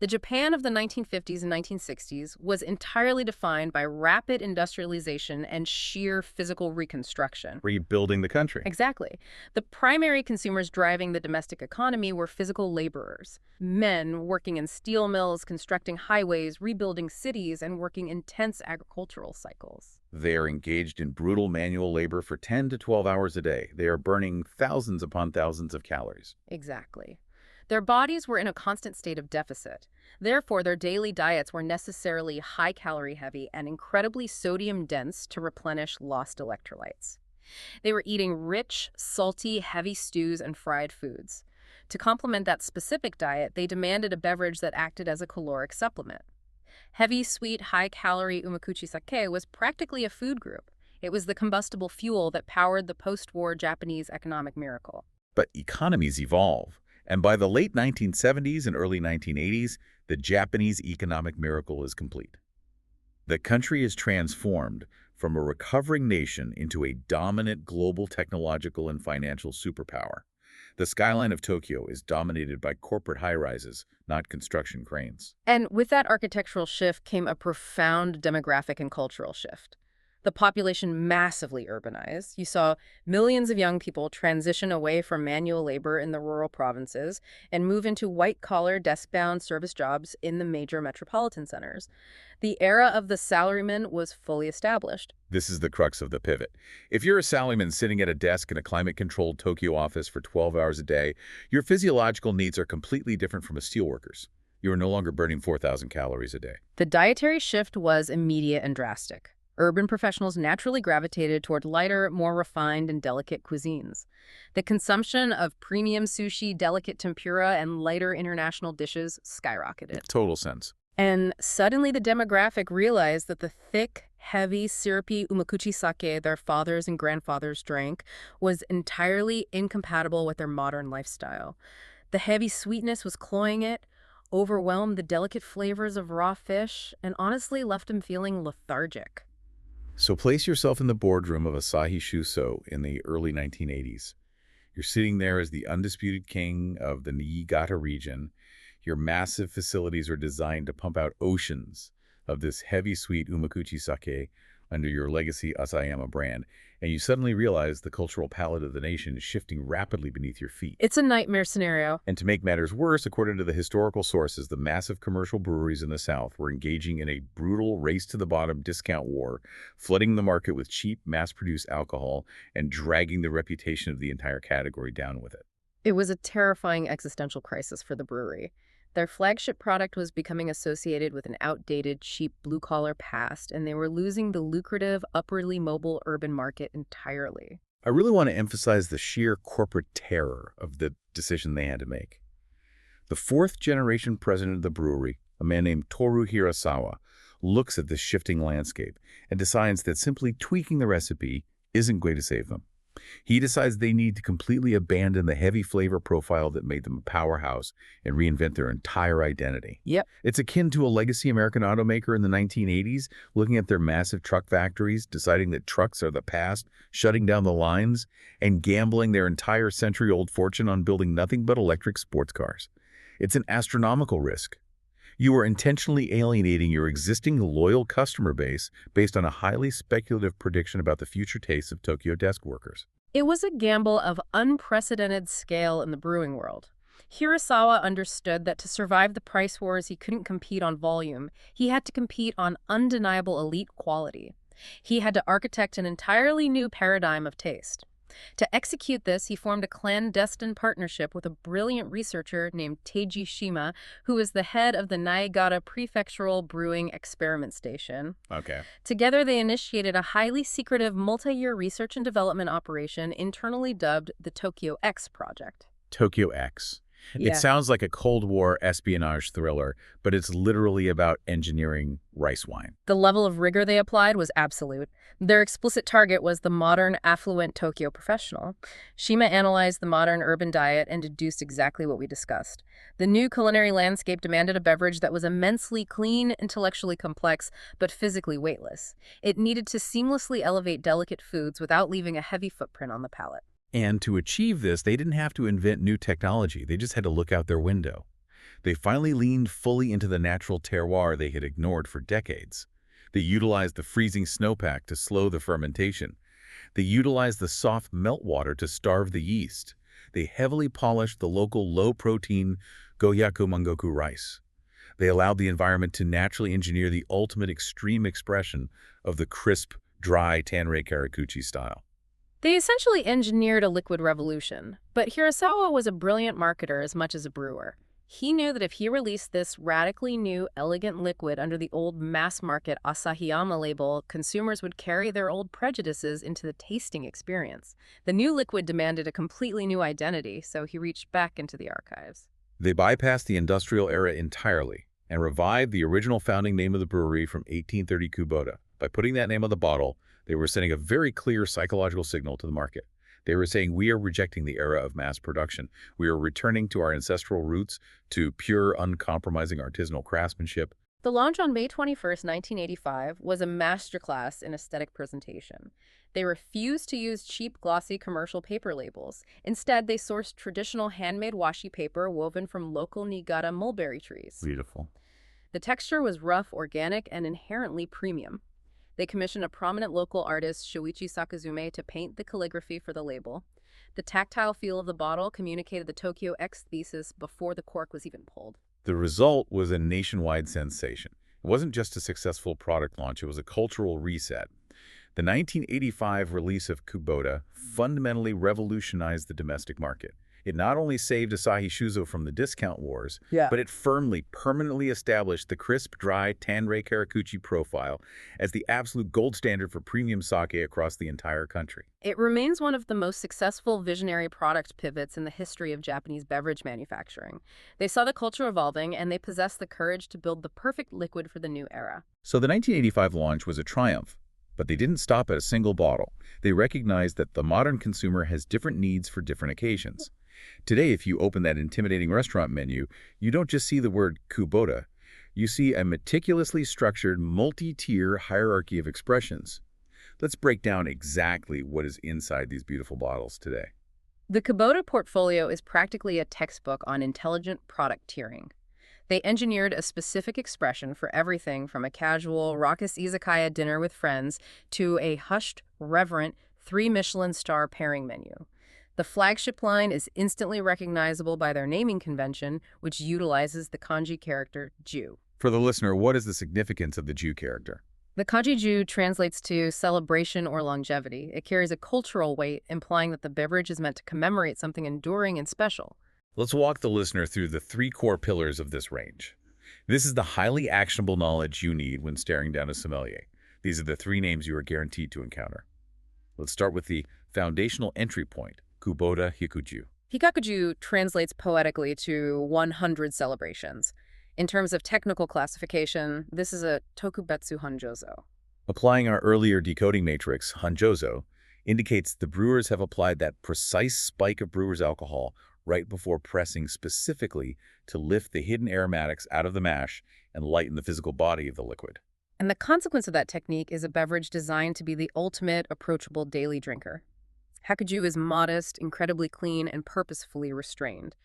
The Japan of the 1950s and 1960s was entirely defined by rapid industrialization and sheer physical reconstruction. Rebuilding the country. Exactly. The primary consumers driving the domestic economy were physical laborers, men working in steel mills, constructing highways, rebuilding cities, and working intense agricultural cycles. They are engaged in brutal manual labor for 10 to 12 hours a day. They are burning thousands upon thousands of calories. Exactly. Their bodies were in a constant state of deficit. Therefore, their daily diets were necessarily high-calorie heavy and incredibly sodium-dense to replenish lost electrolytes. They were eating rich, salty, heavy stews and fried foods. To complement that specific diet, they demanded a beverage that acted as a caloric supplement. Heavy, sweet, high-calorie umakuchi sake was practically a food group. It was the combustible fuel that powered the post-war Japanese economic miracle. But economies evolve. And by the late 1970s and early 1980s, the Japanese economic miracle is complete. The country is transformed from a recovering nation into a dominant global technological and financial superpower. The skyline of Tokyo is dominated by corporate high-rises, not construction cranes. And with that architectural shift came a profound demographic and cultural shift. The population massively urbanized. You saw millions of young people transition away from manual labor in the rural provinces and move into white-collar, desk-bound service jobs in the major metropolitan centers. The era of the salaryman was fully established. This is the crux of the pivot. If you're a salaryman sitting at a desk in a climate-controlled Tokyo office for 12 hours a day, your physiological needs are completely different from a steelworker's. You are no longer burning 4,000 calories a day. The dietary shift was immediate and drastic. Urban professionals naturally gravitated toward lighter, more refined, and delicate cuisines. The consumption of premium sushi, delicate tempura, and lighter international dishes skyrocketed. Total sense. And suddenly the demographic realized that the thick, heavy, syrupy umakuchi sake their fathers and grandfathers drank was entirely incompatible with their modern lifestyle. The heavy sweetness was cloying it, overwhelmed the delicate flavors of raw fish, and honestly left him feeling lethargic. So place yourself in the boardroom of Asahi Shuzo in the early 1980s. You're sitting there as the undisputed king of the Niigata region. Your massive facilities are designed to pump out oceans of this heavy, sweet umakuchi sake under your legacy Asayama brand, and you suddenly realize the cultural palette of the nation is shifting rapidly beneath your feet. It's a nightmare scenario. And to make matters worse, according to the historical sources, the massive commercial breweries in the South were engaging in a brutal race-to-the-bottom discount war, flooding the market with cheap, mass-produced alcohol and dragging the reputation of the entire category down with it. It was a terrifying existential crisis for the brewery. Their flagship product was becoming associated with an outdated, cheap blue-collar past, and they were losing the lucrative, upwardly mobile urban market entirely. I really want to emphasize the sheer corporate terror of the decision they had to make. The fourth-generation president of the brewery, a man named Toru Hirasawa, looks at this shifting landscape and decides that simply tweaking the recipe isn't going to save them. He decides they need to completely abandon the heavy flavor profile that made them a powerhouse and reinvent their entire identity. Yep. It's akin to a legacy American automaker in the 1980s, looking at their massive truck factories, deciding that trucks are the past, shutting down the lines, and gambling their entire century-old fortune on building nothing but electric sports cars. It's an astronomical risk. You are intentionally alienating your existing loyal customer base based on a highly speculative prediction about the future tastes of Tokyo desk workers. It was a gamble of unprecedented scale in the brewing world. Hirasawa understood that to survive the price wars, he couldn't compete on volume. He had to compete on undeniable elite quality. He had to architect an entirely new paradigm of taste. To execute this, he formed a clandestine partnership with a brilliant researcher named Teiji Shima, who is the head of the Niigata Prefectural Brewing Experiment Station. Okay. Together, they initiated a highly secretive multi-year research and development operation internally dubbed the Tokyo X Project. Tokyo X. Yeah. It sounds like a Cold War espionage thriller, but it's literally about engineering rice wine. The level of rigor they applied was absolute. Their explicit target was the modern, affluent Tokyo professional. Shima analyzed the modern urban diet and deduced exactly what we discussed. The new culinary landscape demanded a beverage that was immensely clean, intellectually complex, but physically weightless. It needed to seamlessly elevate delicate foods without leaving a heavy footprint on the palate. And to achieve this, they didn't have to invent new technology. They just had to look out their window. They finally leaned fully into the natural terroir they had ignored for decades. They utilized the freezing snowpack to slow the fermentation. They utilized the soft meltwater to starve the yeast. They heavily polished the local low-protein Gohyaku Mangoku rice. They allowed the environment to naturally engineer the ultimate extreme expression of the crisp, dry Tanrei Karakuchi style. They essentially engineered a liquid revolution, but Hirasawa was a brilliant marketer as much as a brewer. He knew that if he released this radically new, elegant liquid under the old mass-market Asahiyama label, consumers would carry their old prejudices into the tasting experience. The new liquid demanded a completely new identity, so he reached back into the archives. They bypassed the industrial era entirely and revived the original founding name of the brewery from 1830 Kubota. By putting that name on the bottle, they were sending a very clear psychological signal to the market. They were saying, we are rejecting the era of mass production. We are returning to our ancestral roots, to pure, uncompromising artisanal craftsmanship. The launch on May 21st, 1985, was a masterclass in aesthetic presentation. They refused to use cheap, glossy commercial paper labels. Instead, they sourced traditional handmade washi paper woven from local Niigata mulberry trees. Beautiful. The texture was rough, organic, and inherently premium. They commissioned a prominent local artist, Shuichi Sakazume, to paint the calligraphy for the label. The tactile feel of the bottle communicated the Tokyo X thesis before the cork was even pulled. The result was a nationwide sensation. It wasn't just a successful product launch, it was a cultural reset. The 1985 release of Kubota fundamentally revolutionized the domestic market. It not only saved Asahi Shuzo from the discount wars, but it firmly, permanently established the crisp, dry Tanrei Karakuchi profile as the absolute gold standard for premium sake across the entire country. It remains one of the most successful visionary product pivots in the history of Japanese beverage manufacturing. They saw the culture evolving, and they possessed the courage to build the perfect liquid for the new era. So the 1985 launch was a triumph, but they didn't stop at a single bottle. They recognized that the modern consumer has different needs for different occasions. Today, if you open that intimidating restaurant menu, you don't just see the word Kubota. You see a meticulously structured, multi-tier hierarchy of expressions. Let's break down exactly what is inside these beautiful bottles today. The Kubota portfolio is practically a textbook on intelligent product tiering. They engineered a specific expression for everything from a casual, raucous izakaya dinner with friends to a hushed, reverent, 3-Michelin-star pairing menu. The flagship line is instantly recognizable by their naming convention, which utilizes the kanji character Ju. For the listener, what is the significance of the Ju character? The kanji Ju translates to celebration or longevity. It carries a cultural weight, implying that the beverage is meant to commemorate something enduring and special. Let's walk the listener through the 3 core pillars of this range. This is the highly actionable knowledge you need when staring down a sommelier. These are the 3 names you are guaranteed to encounter. Let's start with the foundational entry point, Kubota Hikuju. Hikakuju translates poetically to 100 celebrations. In terms of technical classification, this is a tokubetsu hanjozo. Applying our earlier decoding matrix, hanjozo, indicates the brewers have applied that precise spike of brewer's alcohol right before pressing specifically to lift the hidden aromatics out of the mash and lighten the physical body of the liquid. And the consequence of that technique is a beverage designed to be the ultimate approachable daily drinker. Hakuju is modest, incredibly clean, and purposefully restrained.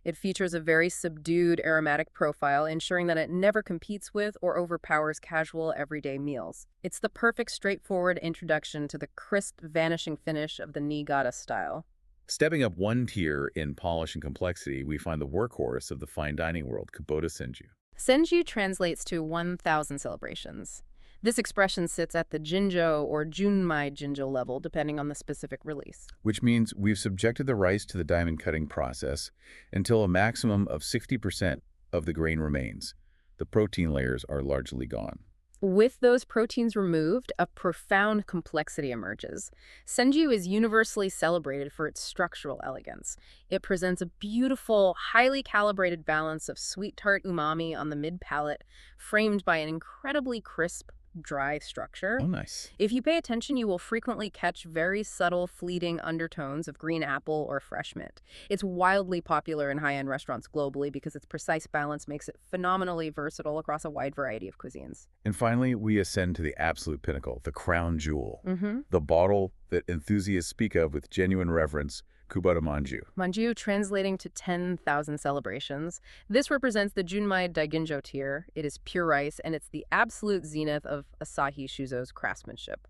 It features a very subdued aromatic profile, ensuring that it never competes with or overpowers casual, everyday meals. It's the perfect, straightforward introduction to the crisp, vanishing finish of the Niigata style. Stepping up 1 tier in polish and complexity, we find the workhorse of the fine dining world, Kubota Senju. Senju translates to 1,000 celebrations. This expression sits at the Jinjo or Junmai Jinjo level, depending on the specific release. Which means we've subjected the rice to the diamond cutting process until a maximum of 60% of the grain remains. The protein layers are largely gone. With those proteins removed, a profound complexity emerges. Senju is universally celebrated for its structural elegance. It presents a beautiful, highly calibrated balance of sweet-tart umami on the mid-palate, framed by an incredibly crisp, dry structure. Oh, nice. If you pay attention, you will frequently catch very subtle, fleeting undertones of green apple or fresh mint. It's wildly popular in high-end restaurants globally because its precise balance makes it phenomenally versatile across a wide variety of cuisines. And finally, we ascend to the absolute pinnacle, the crown jewel. The bottle that enthusiasts speak of with genuine reverence, Kubota Manju. Manju translating to 10,000 celebrations. This represents the Junmai Daiginjo tier. It is pure rice, and it's the absolute zenith of Asahi Shuzo's craftsmanship.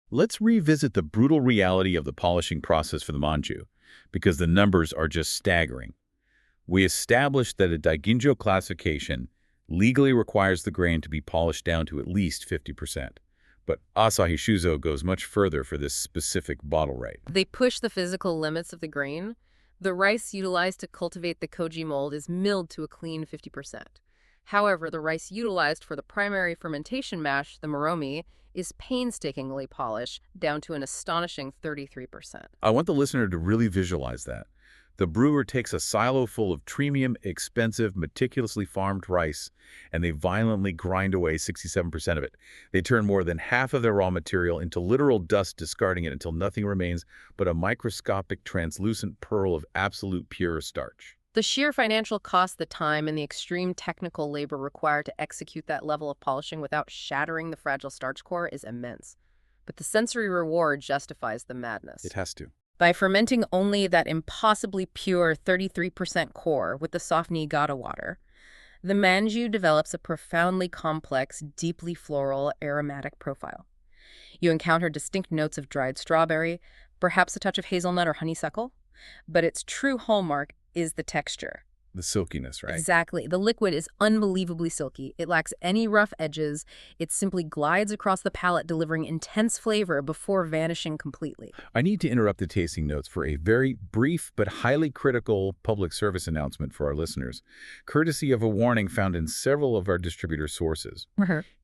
Let's revisit the brutal reality of the polishing process for the Manju, because the numbers are just staggering. We established that a Daiginjo classification legally requires the grain to be polished down to at least 50%. But Asahi Shuzo goes much further for this specific bottle rate. They push the physical limits of the grain. The rice utilized to cultivate the koji mold is milled to a clean 50%. However, the rice utilized for the primary fermentation mash, the moromi, is painstakingly polished down to an astonishing 33%. I want the listener to really visualize that. The brewer takes a silo full of premium, expensive, meticulously farmed rice, and they violently grind away 67% of it. They turn more than half of their raw material into literal dust, discarding it until nothing remains but a microscopic, translucent pearl of absolute pure starch. The sheer financial cost, the time, and the extreme technical labor required to execute that level of polishing without shattering the fragile starch core is immense. But the sensory reward justifies the madness. It has to. By fermenting only that impossibly pure 33% core with the soft Niigata water, the manju develops a profoundly complex, deeply floral, aromatic profile. You encounter distinct notes of dried strawberry, perhaps a touch of hazelnut or honeysuckle. But its true hallmark is the texture. The silkiness, right? Exactly. The liquid is unbelievably silky. It lacks any rough edges. It simply glides across the palate, delivering intense flavor before vanishing completely. I need to interrupt the tasting notes for a very brief but highly critical public service announcement for our listeners, courtesy of a warning found in several of our distributor sources.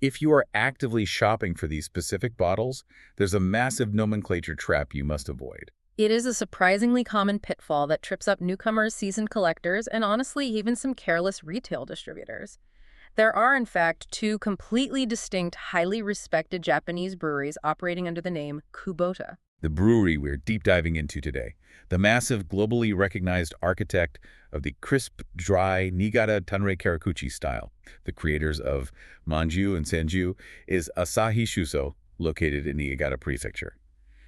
If you are actively shopping for these specific bottles, there's a massive nomenclature trap you must avoid. It is a surprisingly common pitfall that trips up newcomers, seasoned collectors, and honestly, even some careless retail distributors. There are, in fact, two completely distinct, highly respected Japanese breweries operating under the name Kubota. The brewery we're deep diving into today, the massive, globally recognized architect of the crisp, dry Niigata Tanrei Karakuchi style, the creators of Manju and Senju, is Asahi Shuzo, located in Niigata Prefecture.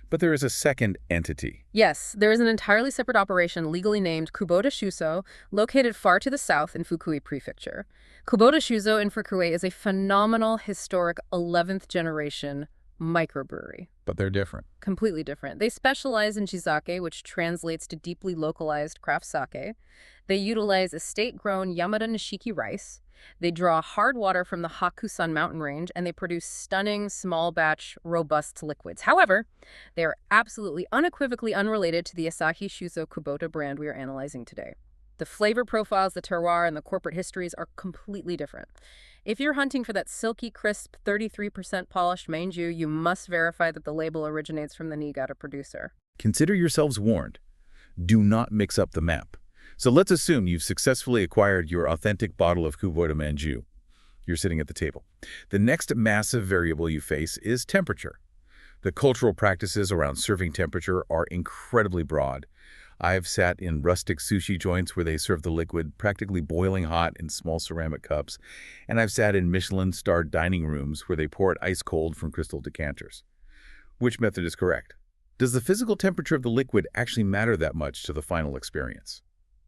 But there is a second entity. Yes, there is an entirely separate operation legally named Kubota Shuzo, located far to the south in Fukui Prefecture. Kubota Shuzo in Fukui is a phenomenal, historic 11th generation microbrewery. But they're different. Completely different. They specialize in jizake, which translates to deeply localized craft sake. They utilize estate-grown Yamada Nishiki rice. They draw hard water from the Hakusan mountain range, and they produce stunning, small-batch, robust liquids. However, they are absolutely unequivocally unrelated to the Asahi Shuzo Kubota brand we are analyzing today. The flavor profiles, the terroir, and the corporate histories are completely different. If you're hunting for that silky, crisp, 33% polished manju, you must verify that the label originates from the Niigata producer. Consider yourselves warned. Do not mix up the map. So let's assume you've successfully acquired your authentic bottle of Kubota Manju. You're sitting at the table. The next massive variable you face is temperature. The cultural practices around serving temperature are incredibly broad. I've sat in rustic sushi joints where they serve the liquid practically boiling hot in small ceramic cups, and I've sat in Michelin-starred dining rooms where they pour it ice cold from crystal decanters. Which method is correct? Does the physical temperature of the liquid actually matter that much to the final experience?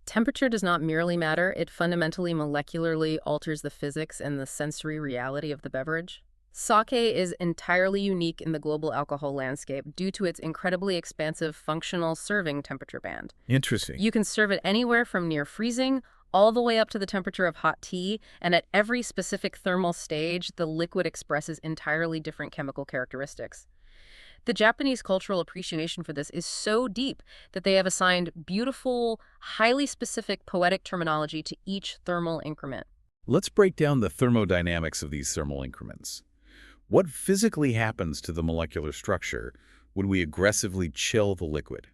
Temperature does not merely matter, it fundamentally molecularly alters the physics and the sensory reality of the beverage. Sake is entirely unique in the global alcohol landscape due to its incredibly expansive functional serving temperature band. Interesting. You can serve it anywhere from near freezing all the way up to the temperature of hot tea, and at every specific thermal stage, the liquid expresses entirely different chemical characteristics. The Japanese cultural appreciation for this is so deep that they have assigned beautiful, highly specific poetic terminology to each thermal increment. Let's break down the thermodynamics of these thermal increments. What physically happens to the molecular structure when we aggressively chill the liquid?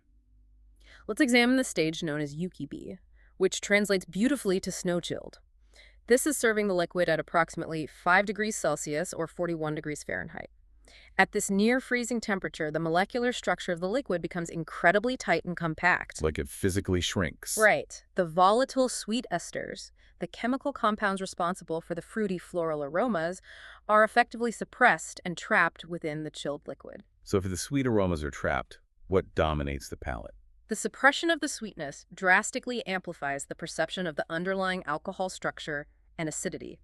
Let's examine the stage known as yukibi, which translates beautifully to snow-chilled. This is serving the liquid at approximately 5 degrees Celsius or 41 degrees Fahrenheit. At this near-freezing temperature, the molecular structure of the liquid becomes incredibly tight and compact. Like it physically shrinks. Right. The volatile sweet esters, the chemical compounds responsible for the fruity floral aromas, are effectively suppressed and trapped within the chilled liquid. So if the sweet aromas are trapped, what dominates the palate? The suppression of the sweetness drastically amplifies the perception of the underlying alcohol structure and acidity.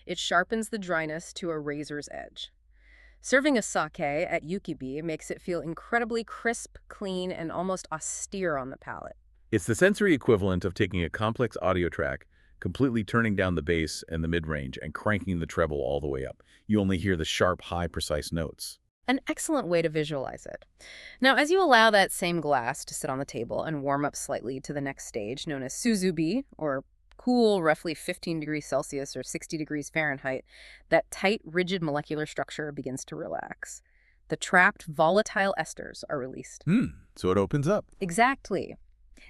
It sharpens the dryness to a razor's edge. Serving a sake at yukibi makes it feel incredibly crisp, clean, and almost austere on the palate. It's the sensory equivalent of taking a complex audio track, completely turning down the bass and the mid-range, and cranking the treble all the way up. You only hear the sharp, high, precise notes. An excellent way to visualize it. Now, as you allow that same glass to sit on the table and warm up slightly to the next stage, known as suzubi, or cool, roughly 15 degrees Celsius or 60 degrees Fahrenheit, that tight, rigid molecular structure begins to relax. The trapped, volatile esters are released. So it opens up. Exactly.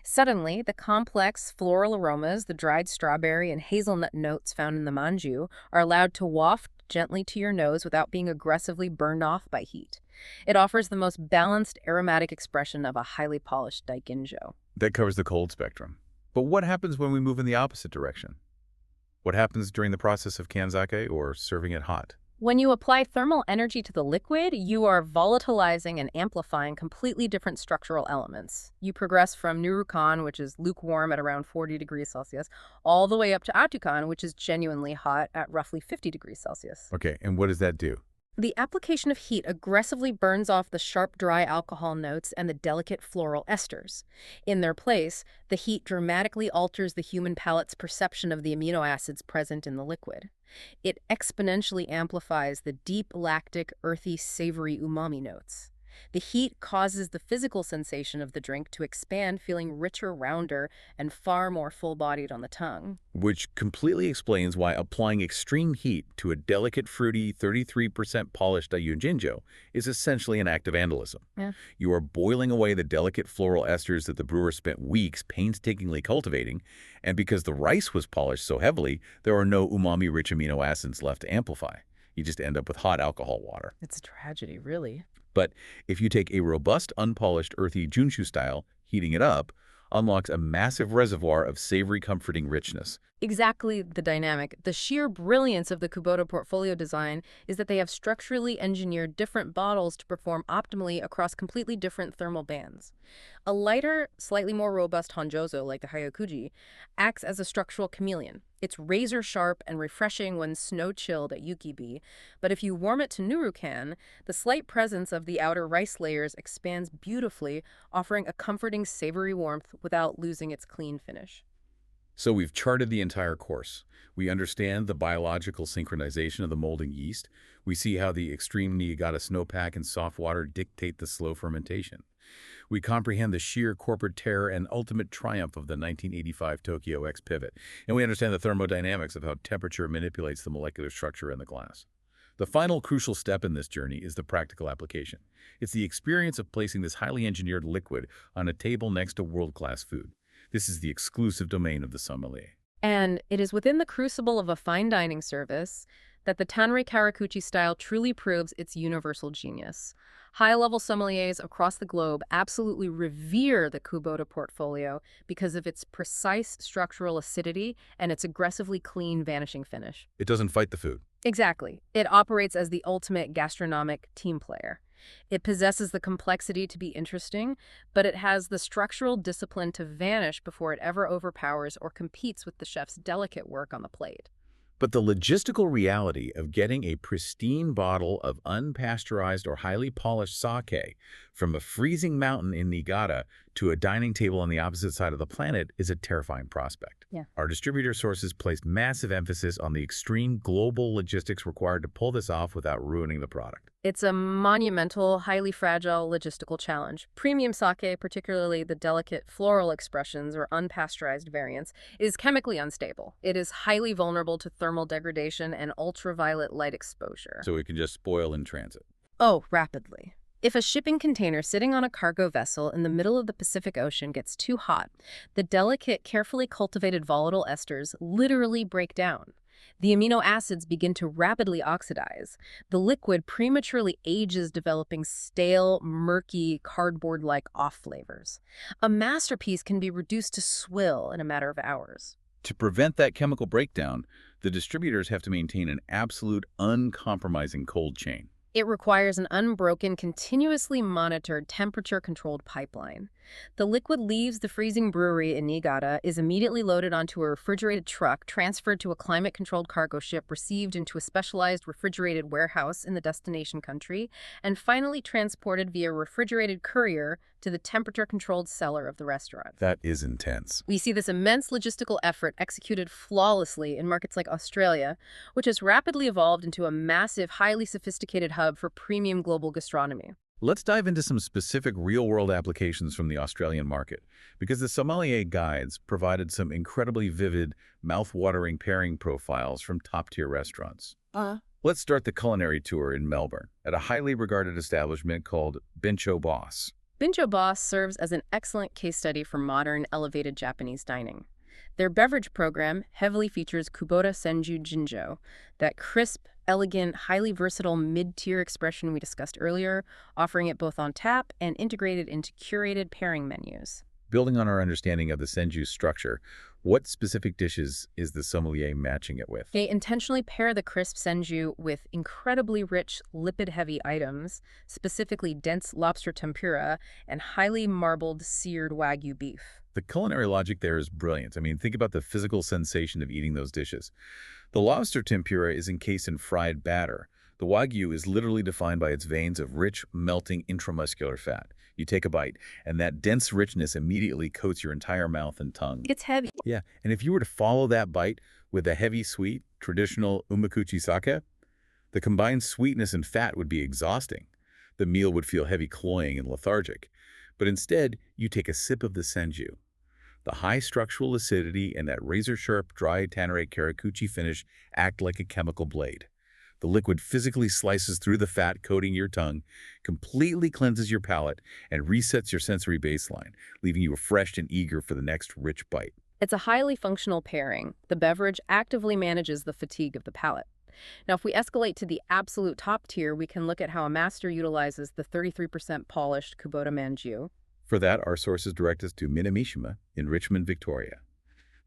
Suddenly, the complex floral aromas, the dried strawberry and hazelnut notes found in the manju, are allowed to waft gently to your nose without being aggressively burned off by heat. It offers the most balanced aromatic expression of a highly polished daiginjo. That covers the cold spectrum. But what happens when we move in the opposite direction? What happens during the process of kanzake or serving it hot? When you apply thermal energy to the liquid, you are volatilizing and amplifying completely different structural elements. You progress from Nurukan, which is lukewarm at around 40 degrees Celsius, all the way up to Atukan, which is genuinely hot at roughly 50 degrees Celsius. Okay, and what does that do? The application of heat aggressively burns off the sharp, dry alcohol notes and the delicate floral esters. In their place, the heat dramatically alters the human palate's perception of the amino acids present in the liquid. It exponentially amplifies the deep, lactic, earthy, savory umami notes. The heat causes the physical sensation of the drink to expand, feeling richer, rounder, and far more full-bodied on the tongue. Which completely explains why applying extreme heat to a delicate, fruity, 33% polished Ayujinjo is essentially an act of vandalism. Yeah. You are boiling away the delicate floral esters that the brewer spent weeks painstakingly cultivating, and because the rice was polished so heavily, there are no umami-rich amino acids left to amplify. You just end up with hot alcohol water. It's a tragedy, really. But if you take a robust, unpolished, earthy Junshu style, heating it up unlocks a massive reservoir of savory, comforting richness. Exactly the dynamic. The sheer brilliance of the Kubota portfolio design is that they have structurally engineered different bottles to perform optimally across completely different thermal bands. A lighter, slightly more robust Honjozo, like the Hyakuji, acts as a structural chameleon. It's razor-sharp and refreshing when snow-chilled at Yukibi, but if you warm it to Nurukan, the slight presence of the outer rice layers expands beautifully, offering a comforting, savory warmth without losing its clean finish. So we've charted the entire course. We understand the biological synchronization of the molding yeast. We see how the extreme Niigata snowpack and soft water dictate the slow fermentation. We comprehend the sheer corporate terror and ultimate triumph of the 1985 Tokyo X pivot, and we understand the thermodynamics of how temperature manipulates the molecular structure in the glass. The final crucial step in this journey is the practical application. It's the experience of placing this highly engineered liquid on a table next to world-class food. This is the exclusive domain of the sommelier. And it is within the crucible of a fine dining service that the Tanrei Karakuchi style truly proves its universal genius. High-level sommeliers across the globe absolutely revere the Kubota portfolio because of its precise structural acidity and its aggressively clean, vanishing finish. It doesn't fight the food. Exactly. It operates as the ultimate gastronomic team player. It possesses the complexity to be interesting, but it has the structural discipline to vanish before it ever overpowers or competes with the chef's delicate work on the plate. But the logistical reality of getting a pristine bottle of unpasteurized or highly polished sake from a freezing mountain in Niigata to a dining table on the opposite side of the planet is a terrifying prospect. Yeah. Our distributor sources place massive emphasis on the extreme global logistics required to pull this off without ruining the product. It's a monumental, highly fragile logistical challenge. Premium sake, particularly the delicate floral expressions or unpasteurized variants, is chemically unstable. It is highly vulnerable to thermal degradation and ultraviolet light exposure. So it can just spoil in transit. Oh, rapidly. If a shipping container sitting on a cargo vessel in the middle of the Pacific Ocean gets too hot, the delicate, carefully cultivated volatile esters literally break down. The amino acids begin to rapidly oxidize. The liquid prematurely ages, developing stale, murky, cardboard-like off-flavors. A masterpiece can be reduced to swill in a matter of hours. To prevent that chemical breakdown, the distributors have to maintain an absolute, uncompromising cold chain. It requires an unbroken, continuously monitored, temperature-controlled pipeline. The liquid leaves the freezing brewery in Niigata, is immediately loaded onto a refrigerated truck, transferred to a climate-controlled cargo ship, received into a specialized refrigerated warehouse in the destination country, and finally transported via refrigerated courier to the temperature-controlled cellar of the restaurant. That is intense. We see this immense logistical effort executed flawlessly in markets like Australia, which has rapidly evolved into a massive, highly sophisticated hub for premium global gastronomy. Let's dive into some specific real-world applications from the Australian market, because the sommelier guides provided some incredibly vivid, mouth-watering pairing profiles from top-tier restaurants. Let's start the culinary tour in Melbourne, at a highly regarded establishment called Bincho Boss. Bincho Boss serves as an excellent case study for modern, elevated Japanese dining. Their beverage program heavily features Kubota Senju Jinjo, that crisp, elegant, highly versatile mid-tier expression we discussed earlier, offering it both on tap and integrated into curated pairing menus. Building on our understanding of the Senju structure, what specific dishes is the sommelier matching it with? They intentionally pair the crisp senju with incredibly rich, lipid-heavy items, specifically dense lobster tempura and highly marbled seared Wagyu beef. The culinary logic there is brilliant. I mean, think about the physical sensation of eating those dishes. The lobster tempura is encased in fried batter, The Wagyu is literally defined by its veins of rich, melting intramuscular fat. You take a bite, and that dense richness immediately coats your entire mouth and tongue. It's heavy. Yeah, and if you were to follow that bite with a heavy, sweet, traditional umakuchi sake, the combined sweetness and fat would be exhausting. The meal would feel heavy, cloying, and lethargic. But instead, you take a sip of the senju. The high structural acidity and that razor-sharp, dry Tanrei Karakuchi finish act like a chemical blade. The liquid physically slices through the fat coating your tongue, completely cleanses your palate, and resets your sensory baseline, leaving you refreshed and eager for the next rich bite. It's a highly functional pairing. The beverage actively manages the fatigue of the palate. Now, if we escalate to the absolute top tier, we can look at how a master utilizes the 33% polished Kubota manju. For that, our sources direct us to Minamishima in Richmond, Victoria.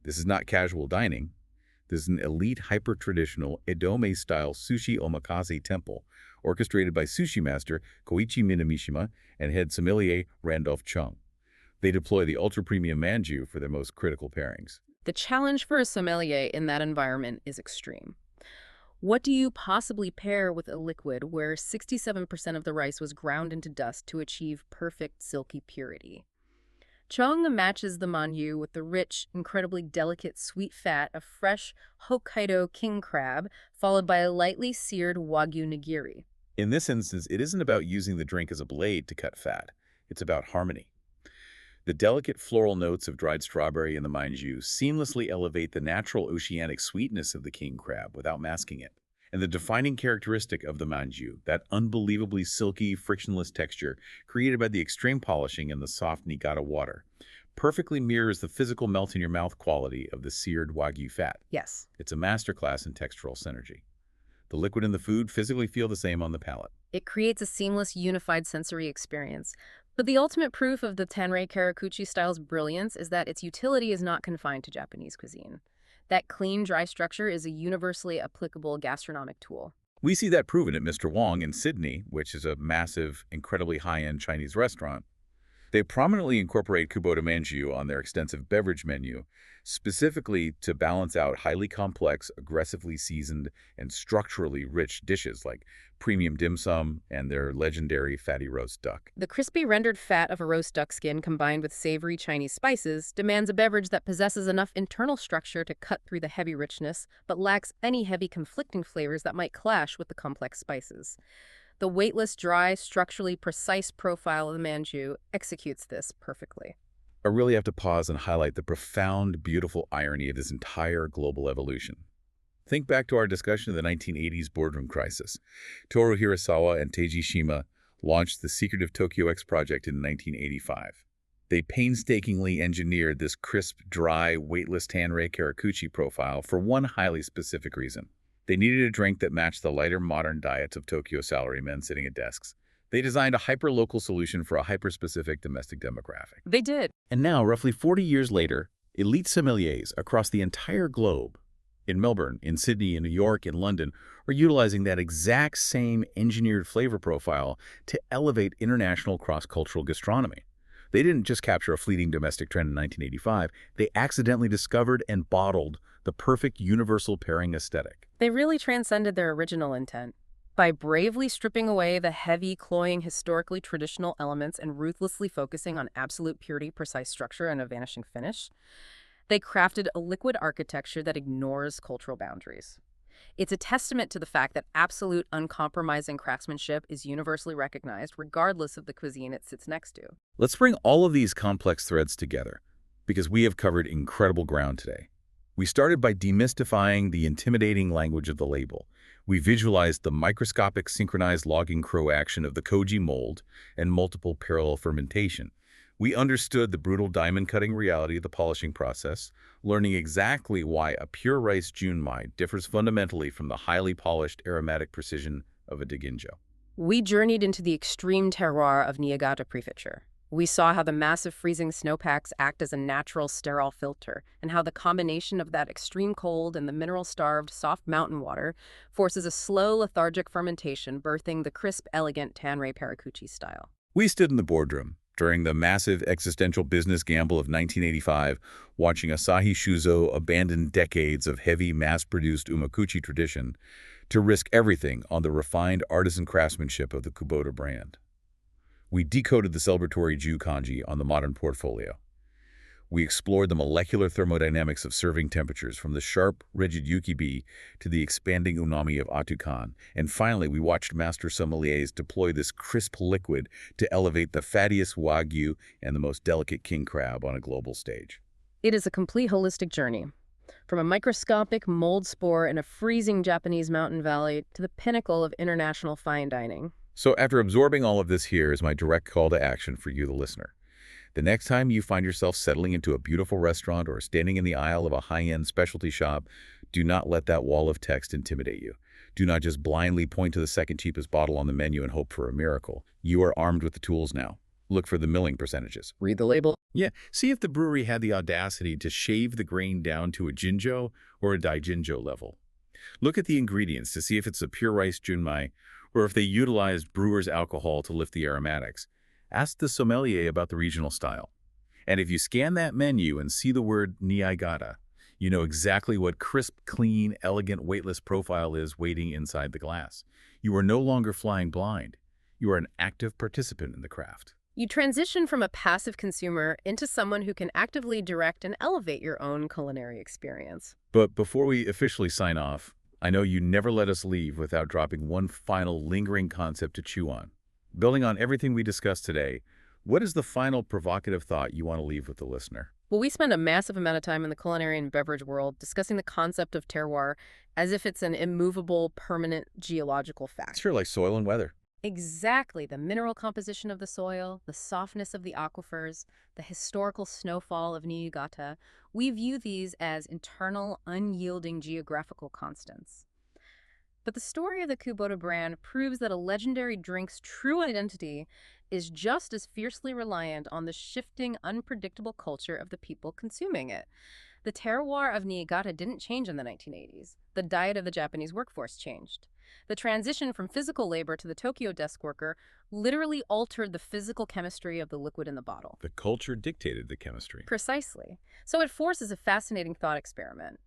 This is not casual dining. This is an elite, hyper-traditional Edome-style sushi omakase temple, orchestrated by sushi master Koichi Minamishima and head sommelier Randolph Chung. They deploy the ultra-premium manju for their most critical pairings. The challenge for a sommelier in that environment is extreme. What do you possibly pair with a liquid where 67% of the rice was ground into dust to achieve perfect silky purity? Chung matches the manju with the rich, incredibly delicate sweet fat of fresh Hokkaido king crab, followed by a lightly seared Wagyu nigiri. In this instance, it isn't about using the drink as a blade to cut fat. It's about harmony. The delicate floral notes of dried strawberry in the manju seamlessly elevate the natural oceanic sweetness of the king crab without masking it. And the defining characteristic of the manju, that unbelievably silky, frictionless texture created by the extreme polishing and the soft Niigata water, perfectly mirrors the physical melt-in-your-mouth quality of the seared Wagyu fat. Yes. It's a masterclass in textural synergy. The liquid and the food physically feel the same on the palate. It creates a seamless, unified sensory experience. But the ultimate proof of the Tanrei Karakuchi style's brilliance is that its utility is not confined to Japanese cuisine. That clean, dry structure is a universally applicable gastronomic tool. We see that proven at Mr. Wong in Sydney, which is a massive, incredibly high-end Chinese restaurant. They prominently incorporate Kubota manju on their extensive beverage menu, specifically to balance out highly complex, aggressively seasoned, and structurally rich dishes like premium dim sum and their legendary fatty roast duck. The crispy rendered fat of a roast duck skin combined with savory Chinese spices demands a beverage that possesses enough internal structure to cut through the heavy richness, but lacks any heavy conflicting flavors that might clash with the complex spices. The weightless, dry, structurally precise profile of the manju executes this perfectly. I really have to pause and highlight the profound, beautiful irony of this entire global evolution. Think back to our discussion of the 1980s boardroom crisis. Toru Hirasawa and Teiji Shima launched the secretive Tokyo X project in 1985. They painstakingly engineered this crisp, dry, weightless Tanrei Karakuchi profile for one highly specific reason. They needed a drink that matched the lighter modern diets of Tokyo salarymen sitting at desks. They designed a hyper-local solution for a hyper-specific domestic demographic. They did. And now, roughly 40 years later, elite sommeliers across the entire globe, in Melbourne, in Sydney, in New York, in London, are utilizing that exact same engineered flavor profile to elevate international cross-cultural gastronomy. They didn't just capture a fleeting domestic trend in 1985, they accidentally discovered and bottled the perfect universal pairing aesthetic. They really transcended their original intent. By bravely stripping away the heavy, cloying, historically traditional elements and ruthlessly focusing on absolute purity, precise structure, and a vanishing finish, they crafted a liquid architecture that ignores cultural boundaries. It's a testament to the fact that absolute, uncompromising craftsmanship is universally recognized, regardless of the cuisine it sits next to. Let's bring all of these complex threads together, because we have covered incredible ground today. We started by demystifying the intimidating language of the label. We visualized the microscopic synchronized logging crow action of the koji mold and multiple parallel fermentation. We understood the brutal diamond-cutting reality of the polishing process, learning exactly why a pure rice junmai differs fundamentally from the highly polished aromatic precision of a daginjo. We journeyed into the extreme terroir of Niigata Prefecture. We saw how the massive freezing snowpacks act as a natural sterile filter, and how the combination of that extreme cold and the mineral-starved soft mountain water forces a slow, lethargic fermentation, birthing the crisp, elegant Tanrei Karakuchi style. We stood in the boardroom during the massive existential business gamble of 1985, watching Asahi Shuzo abandon decades of heavy, mass-produced umakuchi tradition to risk everything on the refined artisan craftsmanship of the Kubota brand. We decoded the celebratory Ju kanji on the modern portfolio. We explored the molecular thermodynamics of serving temperatures from the sharp, rigid yukibi to the expanding unami of atukan. And finally, we watched master sommeliers deploy this crisp liquid to elevate the fattiest wagyu and the most delicate king crab on a global stage. It is a complete holistic journey. From a microscopic mold spore in a freezing Japanese mountain valley to the pinnacle of international fine dining. So after absorbing all of this, here is my direct call to action for you, the listener. The next time you find yourself settling into a beautiful restaurant or standing in the aisle of a high-end specialty shop, do not let that wall of text intimidate you. Do not just blindly point to the second cheapest bottle on the menu and hope for a miracle. You are armed with the tools now. Look for the milling percentages. Read the label. Yeah, see if the brewery had the audacity to shave the grain down to a jinjo or a daijinjo level. Look at the ingredients to see if it's a pure rice junmai or if they utilized brewer's alcohol to lift the aromatics. Ask the sommelier about the regional style. And if you scan that menu and see the word Niigata, you know exactly what crisp, clean, elegant, weightless profile is waiting inside the glass. You are no longer flying blind. You are an active participant in the craft. You transition from a passive consumer into someone who can actively direct and elevate your own culinary experience. But before we officially sign off, I know you never let us leave without dropping one final lingering concept to chew on. Building on everything we discussed today, what is the final provocative thought you want to leave with the listener? Well, we spend a massive amount of time in the culinary and beverage world discussing the concept of terroir as if it's an immovable, permanent geological fact. Sure, like soil and weather. Exactly. The mineral composition of the soil, the softness of the aquifers, the historical snowfall of Niigata. We view these as internal, unyielding geographical constants. But the story of the Kubota brand proves that a legendary drink's true identity is just as fiercely reliant on the shifting, unpredictable culture of the people consuming it. The terroir of Niigata didn't change in the 1980s. The diet of the Japanese workforce changed. The transition from physical labor to the Tokyo desk worker literally altered the physical chemistry of the liquid in the bottle. The culture dictated the chemistry. Precisely. So it forces a fascinating thought experiment.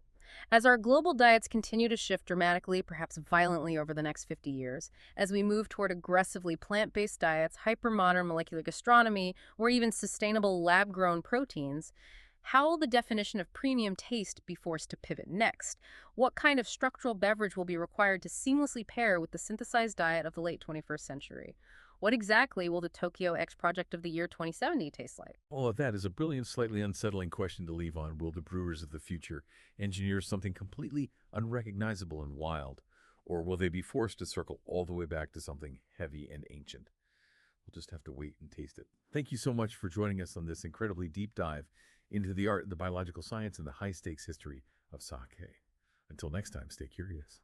As our global diets continue to shift dramatically, perhaps violently over the next 50 years, as we move toward aggressively plant-based diets, hyper-modern molecular gastronomy, or even sustainable lab-grown proteins, how will the definition of premium taste be forced to pivot next? What kind of structural beverage will be required to seamlessly pair with the synthesized diet of the late 21st century? What exactly will the Tokyo X project of the year 2070 taste like? All of that is a brilliant, slightly unsettling question to leave on. Will the brewers of the future engineer something completely unrecognizable and wild? Or will they be forced to circle all the way back to something heavy and ancient? We'll just have to wait and taste it. Thank you so much for joining us on this incredibly deep dive into the art, the biological science, and the high-stakes history of sake. Until next time, stay curious.